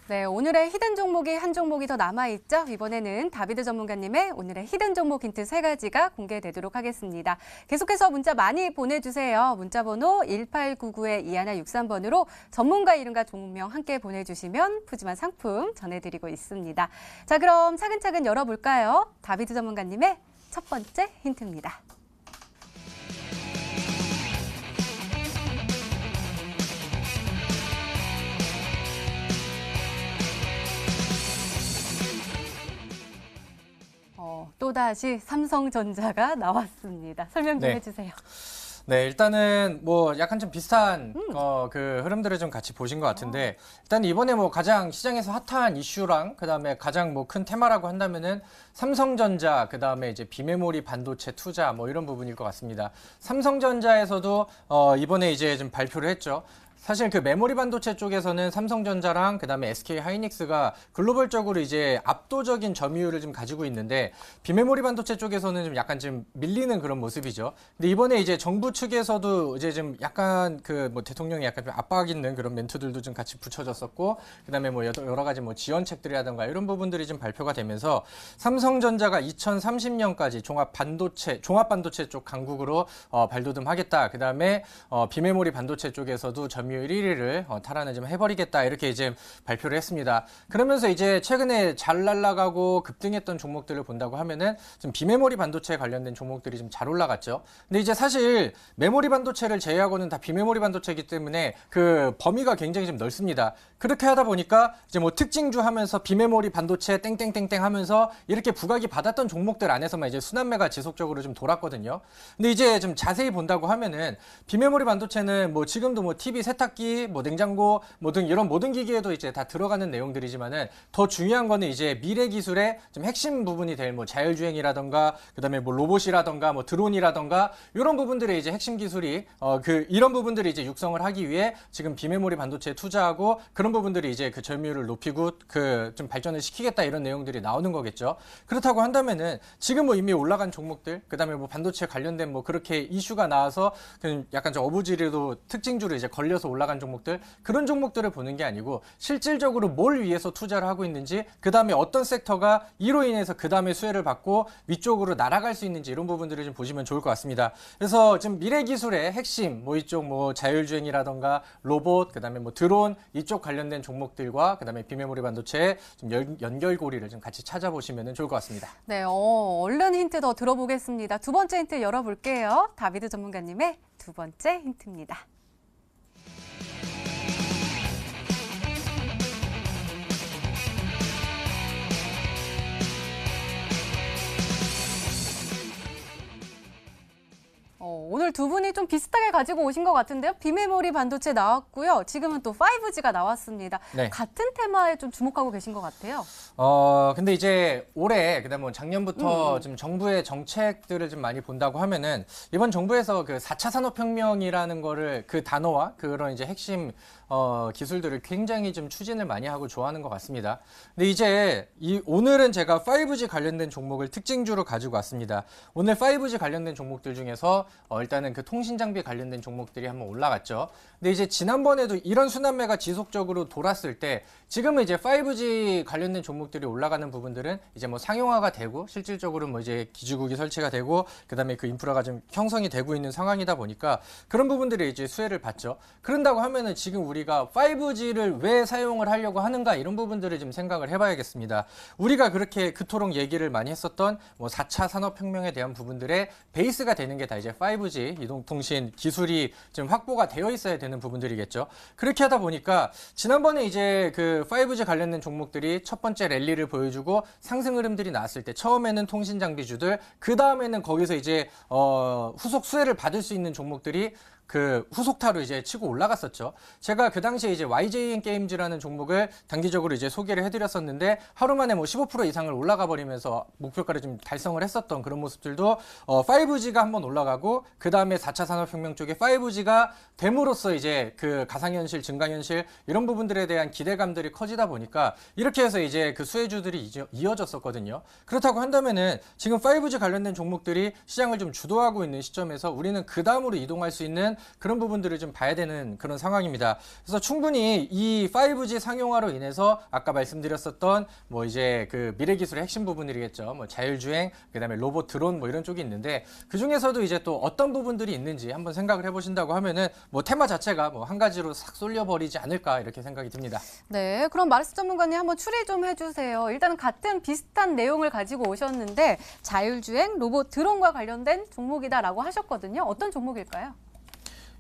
네, 오늘의 히든 종목이 한 종목이 더 남아있죠. 이번에는 다비드 전문가님의 오늘의 히든 종목 힌트 3가지가 공개되도록 하겠습니다. 계속해서 문자 많이 보내주세요. 문자번호 1899-2163번으로 전문가 이름과 종목명 함께 보내주시면 푸짐한 상품 전해드리고 있습니다. 자, 그럼 차근차근 열어볼까요? 다비드 전문가님의 첫 번째 힌트입니다. 또다시 삼성전자가 나왔습니다. 설명 좀 네. 해주세요. 네, 일단은 뭐 약간 좀 비슷한 그 흐름들을 좀 같이 보신 것 같은데 일단 이번에 뭐 가장 시장에서 핫한 이슈랑 그다음에 가장 뭐 큰 테마라고 한다면은 삼성전자 그다음에 이제 비메모리 반도체 투자 뭐 이런 부분일 것 같습니다. 삼성전자에서도 이번에 이제 좀 발표를 했죠. 사실 그 메모리 반도체 쪽에서는 삼성전자랑 그다음에 SK 하이닉스가 글로벌적으로 이제 압도적인 점유율을 좀 가지고 있는데 비메모리 반도체 쪽에서는 좀 약간 좀 밀리는 그런 모습이죠. 근데 이번에 이제 정부 측에서도 이제 좀 약간 그 뭐 대통령이 약간 좀 압박 있는 그런 멘트들도 좀 같이 붙여졌었고 그다음에 뭐 여러 가지 뭐 지원책들이라든가 이런 부분들이 좀 발표가 되면서 삼성전자가 2030년까지 종합 반도체 쪽 강국으로 발돋움하겠다. 그다음에 비메모리 반도체 쪽에서도 점유율 1위를 탈환을 좀 해버리겠다 이렇게 이제 발표를 했습니다. 그러면서 이제 최근에 잘 날아가고 급등했던 종목들을 본다고 하면은 좀 비메모리 반도체에 관련된 종목들이 좀 잘 올라갔죠. 근데 이제 사실 메모리 반도체를 제외하고는 다 비메모리 반도체이기 때문에 그 범위가 굉장히 좀 넓습니다. 그렇게 하다 보니까 이제 뭐 특징주 하면서 비메모리 반도체 땡땡땡땡 하면서 이렇게 부각이 받았던 종목들 안에서만 이제 순환매가 지속적으로 좀 돌았거든요. 근데 이제 좀 자세히 본다고 하면은 비메모리 반도체는 뭐 지금도 뭐 TV 세탁기, 뭐 냉장고, 뭐 등 이런 모든 기기에도 이제 다 들어가는 내용들이지만은 더 중요한 거는 이제 미래 기술의 좀 핵심 부분이 될 뭐 자율주행이라던가 그다음에 뭐 로봇이라던가 뭐 드론이라던가 이런 부분들의 이제 핵심 기술이 이런 부분들이 이제 육성을 하기 위해 지금 비메모리 반도체에 투자하고 그런 부분들이 이제 그 점유율을 높이고 그 좀 발전을 시키겠다 이런 내용들이 나오는 거겠죠. 그렇다고 한다면은 지금 뭐 이미 올라간 종목들 그다음에 뭐 반도체 관련된 뭐 그렇게 이슈가 나와서 약간 좀 어부지리로 특징주로 이제 걸려서 올라간 종목들 그런 종목들을 보는 게 아니고 실질적으로 뭘 위해서 투자를 하고 있는지 그다음에 어떤 섹터가 이로 인해서 그다음에 수혜를 받고 위쪽으로 날아갈 수 있는지 이런 부분들을 좀 보시면 좋을 것 같습니다. 그래서 지금 미래 기술의 핵심 뭐 이쪽 뭐 자율주행이라던가 로봇 그다음에 뭐 드론 이쪽 관련된 종목들과 그다음에 비메모리 반도체의 좀 연결고리를 좀 같이 찾아보시면 좋을 것 같습니다. 네, 얼른 힌트 더 들어보겠습니다. 두 번째 힌트 열어볼게요. 다비드 전문가님의 두 번째 힌트입니다. 오늘 두 분이 좀 비슷하게 가지고 오신 것 같은데요. 비메모리 반도체 나왔고요. 지금은 또 5G가 나왔습니다. 네. 같은 테마에 좀 주목하고 계신 것 같아요. 근데 이제 올해, 그다음에 뭐 작년부터 좀 정부의 정책들을 좀 많이 본다고 하면은 이번 정부에서 그 4차 산업혁명이라는 거를 그 단어와 그런 이제 핵심 기술들을 굉장히 좀 추진을 많이 하고 좋아하는 것 같습니다. 근데 이제 오늘은 제가 5G 관련된 종목을 특징주로 가지고 왔습니다. 오늘 5G 관련된 종목들 중에서 일단은 그 통신 장비 관련된 종목들이 한번 올라갔죠. 근데 이제 지난번에도 이런 순환매가 지속적으로 돌았을 때 지금은 이제 5G 관련된 종목들이 올라가는 부분들은 이제 뭐 상용화가 되고 실질적으로 뭐 이제 기지국이 설치가 되고 그다음에 그 인프라가 좀 형성이 되고 있는 상황이다 보니까 그런 부분들이 이제 수혜를 받죠. 그런다고 하면은 지금 우리가 5G를 왜 사용을 하려고 하는가 이런 부분들을 좀 생각을 해봐야겠습니다. 우리가 그렇게 그토록 얘기를 많이 했었던 뭐 4차 산업혁명에 대한 부분들의 베이스가 되는 게 다 이제 5G 이동통신 기술이 좀 확보가 되어 있어야 되는 부분들이겠죠. 그렇게 하다 보니까 지난번에 이제 그 5G 관련된 종목들이 첫 번째 랠리를 보여주고 상승 흐름들이 나왔을 때 처음에는 통신 장비주들 그 다음에는 거기서 이제 후속 수혜를 받을 수 있는 종목들이 그 후속타로 이제 치고 올라갔었죠. 제가 그 당시에 이제 YJN 게임즈라는 종목을 단기적으로 이제 소개를 해드렸었는데 하루 만에 뭐 15% 이상을 올라가 버리면서 목표가를 좀 달성을 했었던 그런 모습들도 5G가 한번 올라가고 그 다음에 4차 산업혁명 쪽에 5G가 됨으로써 이제 그 가상현실, 증강현실 이런 부분들에 대한 기대감들이 커지다 보니까 이렇게 해서 이제 그 수혜주들이 이어졌었거든요. 그렇다고 한다면은 지금 5G 관련된 종목들이 시장을 좀 주도하고 있는 시점에서 우리는 그 다음으로 이동할 수 있는 그런 부분들을 좀 봐야 되는 그런 상황입니다. 그래서 충분히 이 5G 상용화로 인해서 아까 말씀드렸었던 뭐 이제 그 미래 기술의 핵심 부분들이겠죠. 뭐 자율주행, 그다음에 로봇, 드론 뭐 이런 쪽이 있는데 그 중에서도 이제 또 어떤 부분들이 있는지 한번 생각을 해보신다고 하면은 뭐 테마 자체가 뭐 한 가지로 싹 쏠려버리지 않을까 이렇게 생각이 듭니다. 네, 그럼 마르스 전문가님 한번 추리 좀 해주세요. 일단은 같은 비슷한 내용을 가지고 오셨는데 자율주행, 로봇, 드론과 관련된 종목이다라고 하셨거든요. 어떤 종목일까요?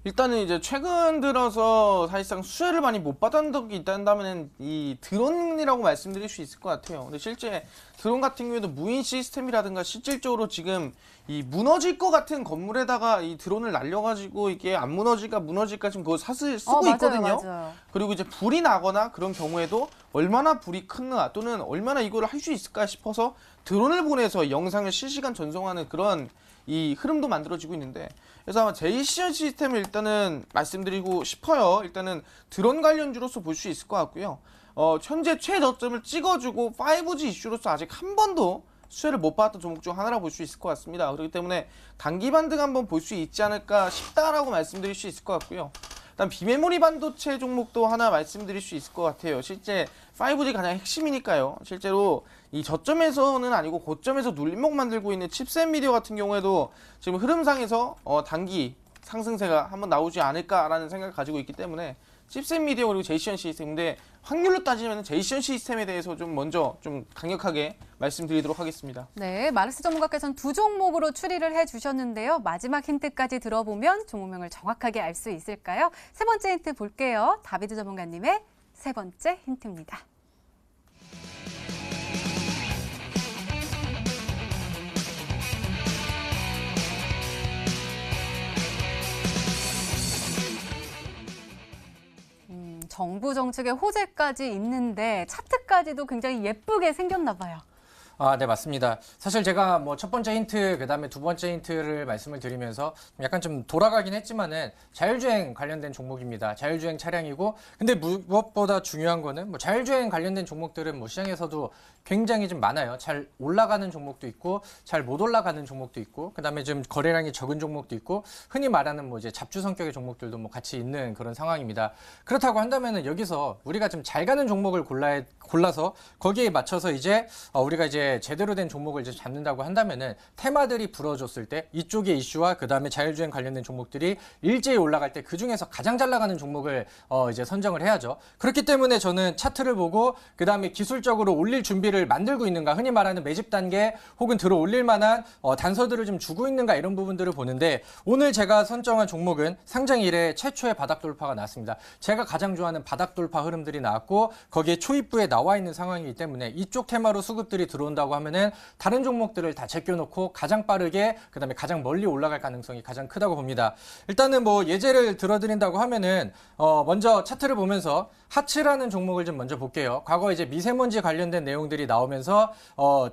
일단은 이제 최근 들어서 사실상 수혜를 많이 못 받은 적이 있다면 이 드론이라고 말씀드릴 수 있을 것 같아요. 근데 실제 드론 같은 경우에도 무인 시스템이라든가 실질적으로 지금 이 무너질 것 같은 건물에다가 이 드론을 날려가지고 이게 안 무너질까 지금 그거 사슬 쓰고 맞아요, 있거든요. 맞아요. 그리고 이제 불이 나거나 그런 경우에도 얼마나 불이 큰가 또는 얼마나 이걸 할 수 있을까 싶어서 드론을 보내서 영상을 실시간 전송하는 그런 이 흐름도 만들어지고 있는데 그래서 아마 제이션 시스템을 일단은 말씀드리고 싶어요. 일단은 드론 관련주로서 볼 수 있을 것 같고요. 현재 최저점을 찍어주고 5G 이슈로서 아직 한 번도 수혜를 못 받았던 종목 중 하나라고 볼 수 있을 것 같습니다. 그렇기 때문에 단기 반등 한번 볼 수 있지 않을까 싶다라고 말씀드릴 수 있을 것 같고요. 일단 비메모리 반도체 종목도 하나 말씀드릴 수 있을 것 같아요. 실제 5G 가장 핵심이니까요. 실제로 이 저점에서는 아니고 고점에서 눌림목 만들고 있는 칩셋 미디어 같은 경우에도 지금 흐름상에서 단기 상승세가 한번 나오지 않을까라는 생각을 가지고 있기 때문에 칩셋 미디어 그리고 제이션 시스템인데 확률로 따지면 제이션 시스템에 대해서 좀 먼저 좀 강력하게 말씀드리도록 하겠습니다. 네, 마르스 전문가께서는 두 종목으로 추리를 해주셨는데요. 마지막 힌트까지 들어보면 종목명을 정확하게 알 수 있을까요? 세 번째 힌트 볼게요. 다비드 전문가님의 세 번째 힌트입니다. 정부 정책의 호재까지 있는데 차트까지도 굉장히 예쁘게 생겼나 봐요. 네, 맞습니다. 사실 제가 뭐 첫 번째 힌트, 그 다음에 두 번째 힌트를 말씀을 드리면서 약간 좀 돌아가긴 했지만은 자율주행 관련된 종목입니다. 자율주행 차량이고, 근데 무엇보다 중요한 거는 뭐 자율주행 관련된 종목들은 뭐 시장에서도 굉장히 좀 많아요. 잘 올라가는 종목도 있고, 잘 못 올라가는 종목도 있고, 그 다음에 좀 거래량이 적은 종목도 있고, 흔히 말하는 뭐 이제 잡주 성격의 종목들도 뭐 같이 있는 그런 상황입니다. 그렇다고 한다면은 여기서 우리가 좀 잘 가는 종목을 골라서 거기에 맞춰서 이제 우리가 이제 제대로 된 종목을 이제 잡는다고 한다면은 테마들이 불어줬을 때 이쪽의 이슈와 그 다음에 자율주행 관련된 종목들이 일제히 올라갈 때 그 중에서 가장 잘 나가는 종목을 이제 선정을 해야죠. 그렇기 때문에 저는 차트를 보고 그 다음에 기술적으로 올릴 준비를 만들고 있는가, 흔히 말하는 매집 단계 혹은 들어 올릴 만한 단서들을 좀 주고 있는가 이런 부분들을 보는데 오늘 제가 선정한 종목은 상장 이래 최초의 바닥 돌파가 나왔습니다. 제가 가장 좋아하는 바닥 돌파 흐름들이 나왔고 거기에 초입부에 나와 있는 상황이기 때문에 이쪽 테마로 수급들이 들어오는 본다고 하면은 다른 종목들을 다 제껴놓고 가장 빠르게 그다음에 가장 멀리 올라갈 가능성이 가장 크다고 봅니다. 일단은 뭐 예제를 들어드린다고 하면은 먼저 차트를 보면서 하츠라는 종목을 좀 먼저 볼게요. 과거 이제 미세먼지 관련된 내용들이 나오면서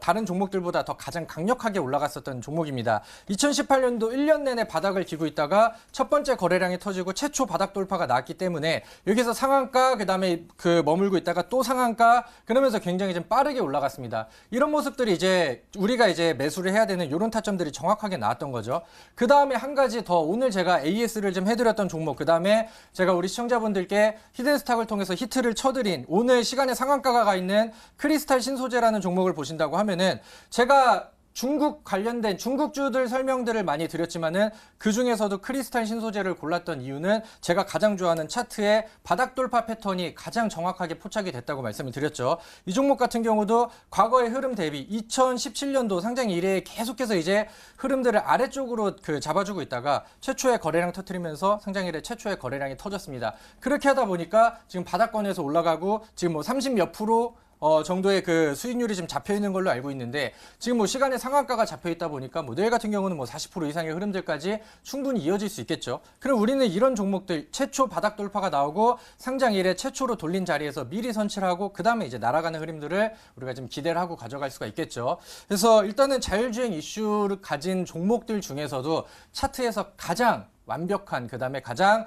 다른 종목들보다 더 가장 강력하게 올라갔었던 종목입니다. 2018년도 1년 내내 바닥을 기고 있다가 첫 번째 거래량이 터지고 최초 바닥 돌파가 나왔기 때문에 여기서 상한가 그다음에 머물고 있다가 또 상한가 그러면서 굉장히 좀 빠르게 올라갔습니다. 이런 모습들이 이제 우리가 이제 매수를 해야 되는 이런 타점들이 정확하게 나왔던 거죠. 그다음에 한 가지 더 오늘 제가 AS를 좀 해드렸던 종목 그다음에 제가 우리 시청자분들께 히든스탁을 통해서 히트를 쳐드린 오늘 시간에 상한가가 가 있는 크리스탈 신소재라는 종목을 보신다고 하면은 제가 중국 관련된 중국주들 설명들을 많이 드렸지만은 그 중에서도 크리스탈 신소재를 골랐던 이유는 제가 가장 좋아하는 차트의 바닥 돌파 패턴이 가장 정확하게 포착이 됐다고 말씀을 드렸죠. 이 종목 같은 경우도 과거의 흐름 대비 2017년도 상장 이래에 계속해서 이제 흐름들을 아래쪽으로 잡아주고 있다가 최초의 거래량 터뜨리면서 상장 이래 최초의 거래량이 터졌습니다. 그렇게 하다 보니까 지금 바닥권에서 올라가고 지금 뭐 30몇 프로 정도의 그 수익률이 지금 잡혀 있는 걸로 알고 있는데 지금 뭐 시간에 상한가가 잡혀 있다 보니까 뭐 내일 같은 경우는 뭐 40% 이상의 흐름들까지 충분히 이어질 수 있겠죠. 그럼 우리는 이런 종목들 최초 바닥 돌파가 나오고 상장 이래 최초로 돌린 자리에서 미리 선취를 하고 그다음에 이제 날아가는 흐름들을 우리가 좀 기대를 하고 가져갈 수가 있겠죠. 그래서 일단은 자율주행 이슈를 가진 종목들 중에서도 차트에서 가장 완벽한 그다음에 가장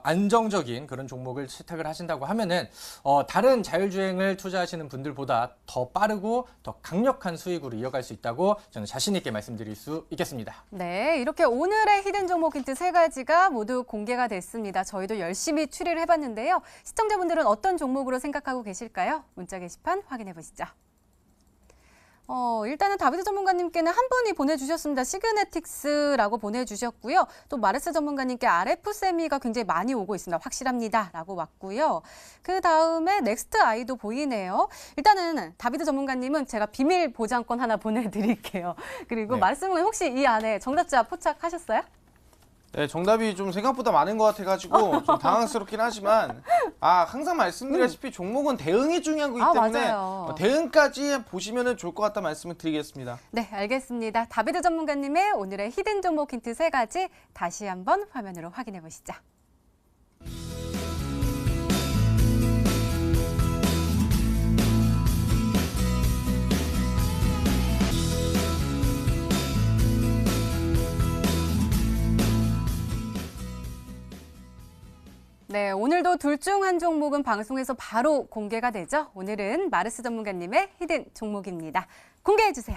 안정적인 그런 종목을 채택을 하신다고 하면은 다른 자율주행을 투자하시는 분들보다 더 빠르고 더 강력한 수익으로 이어갈 수 있다고 저는 자신 있게 말씀드릴 수 있겠습니다. 네, 이렇게 오늘의 히든 종목 힌트 3가지가 모두 공개가 됐습니다. 저희도 열심히 추리를 해봤는데요. 시청자분들은 어떤 종목으로 생각하고 계실까요? 문자 게시판 확인해 보시죠. 일단은 다비드 전문가님께는 한 분이 보내주셨습니다. 시그네틱스라고 보내주셨고요. 또 마르스 전문가님께 RF세미가 굉장히 많이 오고 있습니다. 확실합니다. 라고 왔고요. 그 다음에 넥스트 아이도 보이네요. 일단은 다비드 전문가님은 제가 비밀 보장권 하나 보내드릴게요. 그리고 네. 마르스 전문가 혹시 이 안에 정답자 포착하셨어요? 네, 정답이 좀 생각보다 많은 것 같아가지고 좀 당황스럽긴 하지만 항상 말씀드렸다시피 종목은 대응이 중요한 거기 때문에 맞아요. 대응까지 보시면 좋을 것 같다 말씀을 드리겠습니다. 네, 알겠습니다. 다비드 전문가님의 오늘의 히든 종목 힌트 3가지 다시 한번 화면으로 확인해 보시죠. 네, 오늘도 둘 중 한 종목은 방송에서 바로 공개가 되죠. 오늘은 마르스 전문가님의 히든 종목입니다. 공개해 주세요.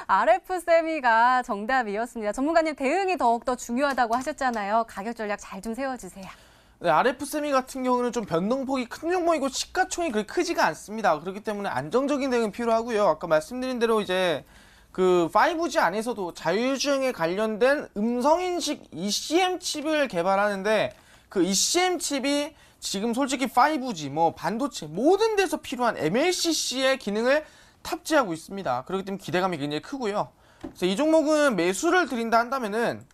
RF세미가 정답이었습니다. 전문가님 대응이 더욱더 중요하다고 하셨잖아요. 가격 전략 잘 좀 세워주세요. 네, RF세미 같은 경우는 좀 변동폭이 큰 종목이고 시가총이 그렇게 크지가 않습니다. 그렇기 때문에 안정적인 대응이 필요하고요. 아까 말씀드린 대로 이제 그 5G 안에서도 자율주행에 관련된 음성인식 ECM 칩을 개발하는데 그 ECM 칩이 지금 솔직히 5G, 뭐 반도체 모든 데서 필요한 MLCC의 기능을 탑재하고 있습니다. 그렇기 때문에 기대감이 굉장히 크고요. 그래서 이 종목은 매수를 드린다 한다면은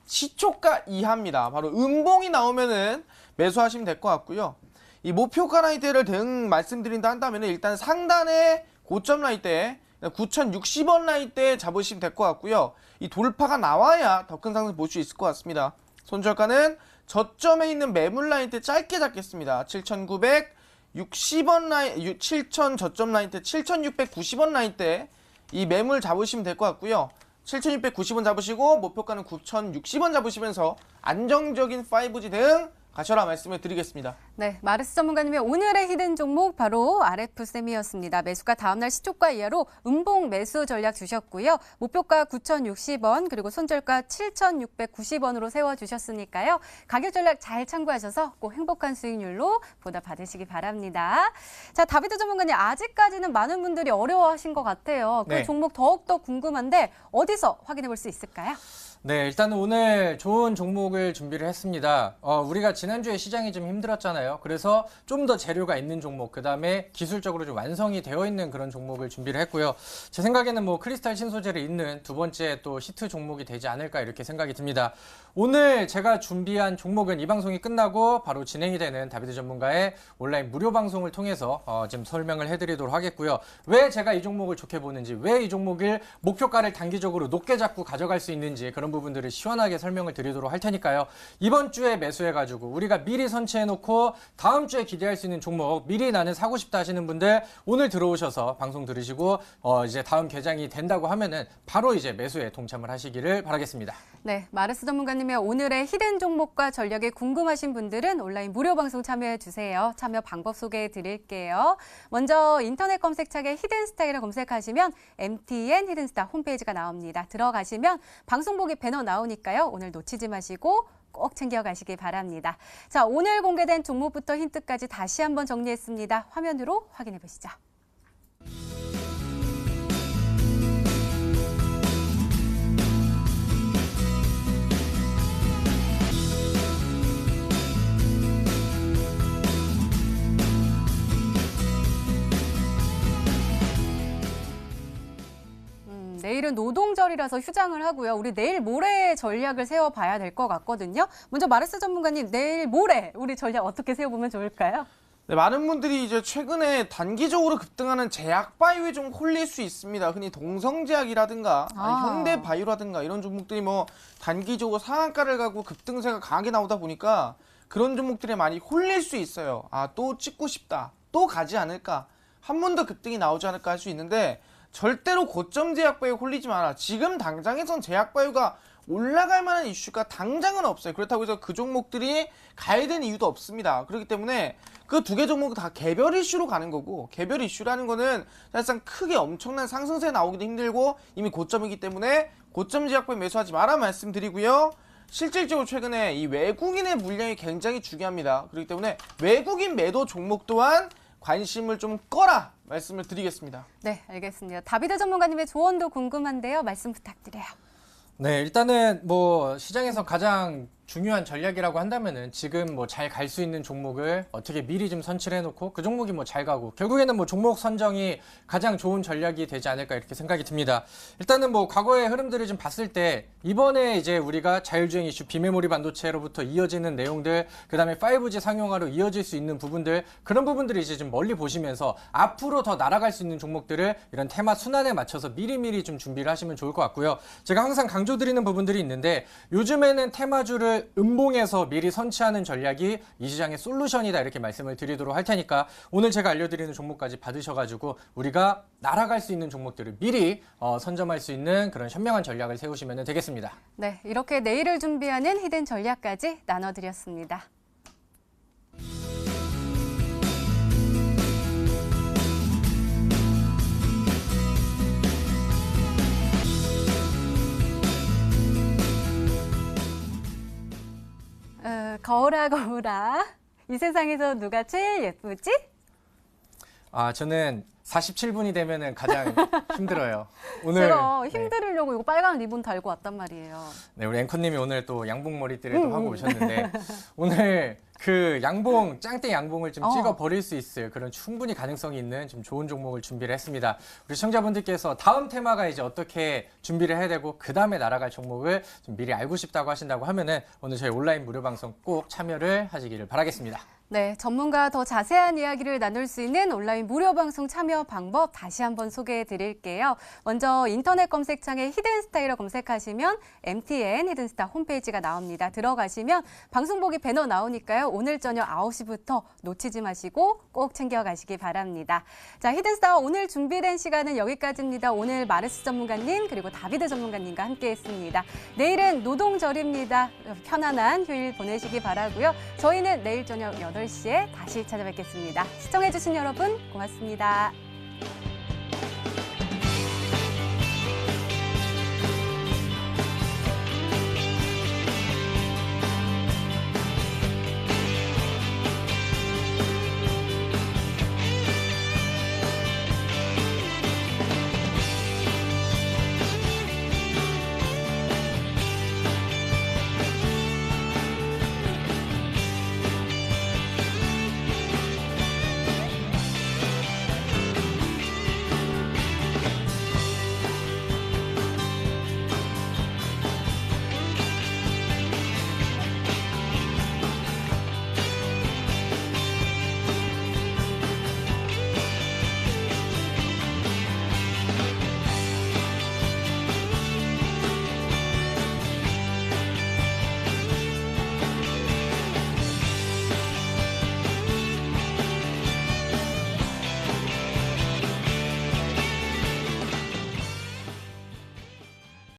시초가 이하입니다. 바로 음봉이 나오면은 매수하시면 될 것 같고요. 이 목표가 라인대를 대응 말씀드린다 한다면은 일단 상단의 고점 라인대 9,060원 라인대 잡으시면 될 것 같고요. 이 돌파가 나와야 더 큰 상승 볼 수 있을 것 같습니다. 손절가는 저점에 있는 매물 라인대 짧게 잡겠습니다. 7,960원 라인, 7,000 저점 라인대 7,690원 라인대 이 매물 잡으시면 될 것 같고요. 7,690원 잡으시고 목표가는 9,060원 잡으시면서 안정적인 5G 대응 가셔라 말씀을 드리겠습니다. 네, 마르스 전문가님의 오늘의 히든 종목 바로 RF세미였습니다. 매수가 다음날 시초가 이하로 음봉 매수 전략 주셨고요. 목표가 9,060원 그리고 손절가 7,690원으로 세워주셨으니까요. 가격 전략 잘 참고하셔서 꼭 행복한 수익률로 보답 받으시기 바랍니다. 자, 다비드 전문가님 아직까지는 많은 분들이 어려워하신 것 같아요. 그 네. 종목 더욱더 궁금한데 어디서 확인해 볼 수 있을까요? 네, 일단 오늘 좋은 종목을 준비를 했습니다. 우리가 지난주에 시장이 좀 힘들었잖아요. 그래서 좀 더 재료가 있는 종목, 그 다음에 기술적으로 좀 완성이 되어 있는 그런 종목을 준비를 했고요. 제 생각에는 뭐 크리스탈 신소재를 잇는 두 번째 또 히트 종목이 되지 않을까 이렇게 생각이 듭니다. 오늘 제가 준비한 종목은 이 방송이 끝나고 바로 진행이 되는 다비드 전문가의 온라인 무료 방송을 통해서 지금 설명을 해드리도록 하겠고요. 왜 제가 이 종목을 좋게 보는지, 왜 이 종목을 목표가를 단기적으로 높게 잡고 가져갈 수 있는지 그런 부분들을 시원하게 설명을 드리도록 할 테니까요. 이번 주에 매수해가지고 우리가 미리 선취해놓고 다음 주에 기대할 수 있는 종목 미리 나는 사고 싶다 하시는 분들 오늘 들어오셔서 방송 들으시고 이제 다음 개장이 된다고 하면은 바로 이제 매수에 동참을 하시기를 바라겠습니다. 네, 마르스 전문가님의 오늘의 히든 종목과 전략이 궁금하신 분들은 온라인 무료 방송 참여해 주세요. 참여 방법 소개해 드릴게요. 먼저 인터넷 검색창에 히든스타일을 검색하시면 MTN 히든스타 홈페이지가 나옵니다. 들어가시면 방송보기 배너 나오니까요. 오늘 놓치지 마시고 꼭 챙겨가시기 바랍니다. 자, 오늘 공개된 종목부터 힌트까지 다시 한번 정리했습니다. 화면으로 확인해 보시죠. 내일은 노동절이라서 휴장을 하고요. 우리 내일 모레 전략을 세워봐야 될 것 같거든요. 먼저 마르스 전문가님, 내일 모레 우리 전략 어떻게 세워보면 좋을까요? 네, 많은 분들이 이제 최근에 단기적으로 급등하는 제약바이오에 좀 홀릴 수 있습니다. 흔히 동성제약이라든가 현대바이오라든가 이런 종목들이 뭐 단기적으로 상한가를 가고 급등세가 강하게 나오다 보니까 그런 종목들에 많이 홀릴 수 있어요. 또 찍고 싶다. 또 가지 않을까. 한 번 더 급등이 나오지 않을까 할 수 있는데 절대로 고점 제약바이오 홀리지 마라. 지금 당장에선 제약바이오가 올라갈 만한 이슈가 당장은 없어요. 그렇다고 해서 그 종목들이 가야 되는 이유도 없습니다. 그렇기 때문에 그 두 개 종목은 다 개별 이슈로 가는 거고, 개별 이슈라는 거는 사실상 크게 엄청난 상승세 나오기도 힘들고 이미 고점이기 때문에 고점 제약바이오 매수하지 마라 말씀드리고요. 실질적으로 최근에 이 외국인의 물량이 굉장히 중요합니다. 그렇기 때문에 외국인 매도 종목 또한 관심을 좀 꺼라 말씀을 드리겠습니다. 네, 알겠습니다. 다비드 전문가님의 조언도 궁금한데요. 말씀 부탁드려요. 네, 일단은 뭐 시장에서 가장 중요한 전략이라고 한다면은 지금 뭐 잘 갈 수 있는 종목을 어떻게 미리 좀 선취를 해놓고 그 종목이 뭐 잘 가고 결국에는 뭐 종목 선정이 가장 좋은 전략이 되지 않을까 이렇게 생각이 듭니다. 일단은 뭐 과거의 흐름들을 좀 봤을 때 이번에 이제 우리가 자율주행 이슈 비메모리 반도체로부터 이어지는 내용들, 그다음에 5G 상용화로 이어질 수 있는 부분들, 그런 부분들을 이제 좀 멀리 보시면서 앞으로 더 날아갈 수 있는 종목들을 이런 테마 순환에 맞춰서 미리미리 좀 준비를 하시면 좋을 것 같고요. 제가 항상 강조드리는 부분들이 있는데 요즘에는 테마주를 음봉에서 미리 선취하는 전략이 이 시장의 솔루션이다 이렇게 말씀을 드리도록 할 테니까 오늘 제가 알려드리는 종목까지 받으셔가지고 우리가 날아갈 수 있는 종목들을 미리 선점할 수 있는 그런 현명한 전략을 세우시면 되겠습니다. 네, 이렇게 내일을 준비하는 히든 전략까지 나눠드렸습니다. 거울아 거울아, 이 세상에서 누가 제일 예쁘지? 저는 47분이 되면은 가장 힘들어요. 오늘 제가 힘들으려고 이거 빨간 리본 달고 왔단 말이에요. 네, 우리 앵커님이 오늘 또 양봉 머리띠를 하고 오셨는데 오늘 그 양봉, 짱땡 양봉을 좀 찍어 버릴 수 있을 그런 충분히 가능성이 있는 좀 좋은 종목을 준비를 했습니다. 우리 시청자분들께서 다음 테마가 이제 어떻게 준비를 해야 되고 그 다음에 날아갈 종목을 좀 미리 알고 싶다고 하신다고 하면은 오늘 저희 온라인 무료 방송 꼭 참여를 하시기를 바라겠습니다. 네, 전문가 더 자세한 이야기를 나눌 수 있는 온라인 무료 방송 참여 방법 다시 한번 소개해 드릴게요. 먼저 인터넷 검색창에 히든스타일을 검색하시면 MTN 히든스타 홈페이지가 나옵니다. 들어가시면 방송 보기 배너 나오니까요. 오늘 저녁 9시부터 놓치지 마시고 꼭 챙겨가시기 바랍니다. 자, 히든스타 오늘 준비된 시간은 여기까지입니다. 오늘 마르스 전문가님 그리고 다비드 전문가님과 함께했습니다. 내일은 노동절입니다. 편안한 휴일 보내시기 바라고요. 저희는 내일 저녁 8시에 다시 찾아뵙겠습니다. 시청해주신 여러분 고맙습니다.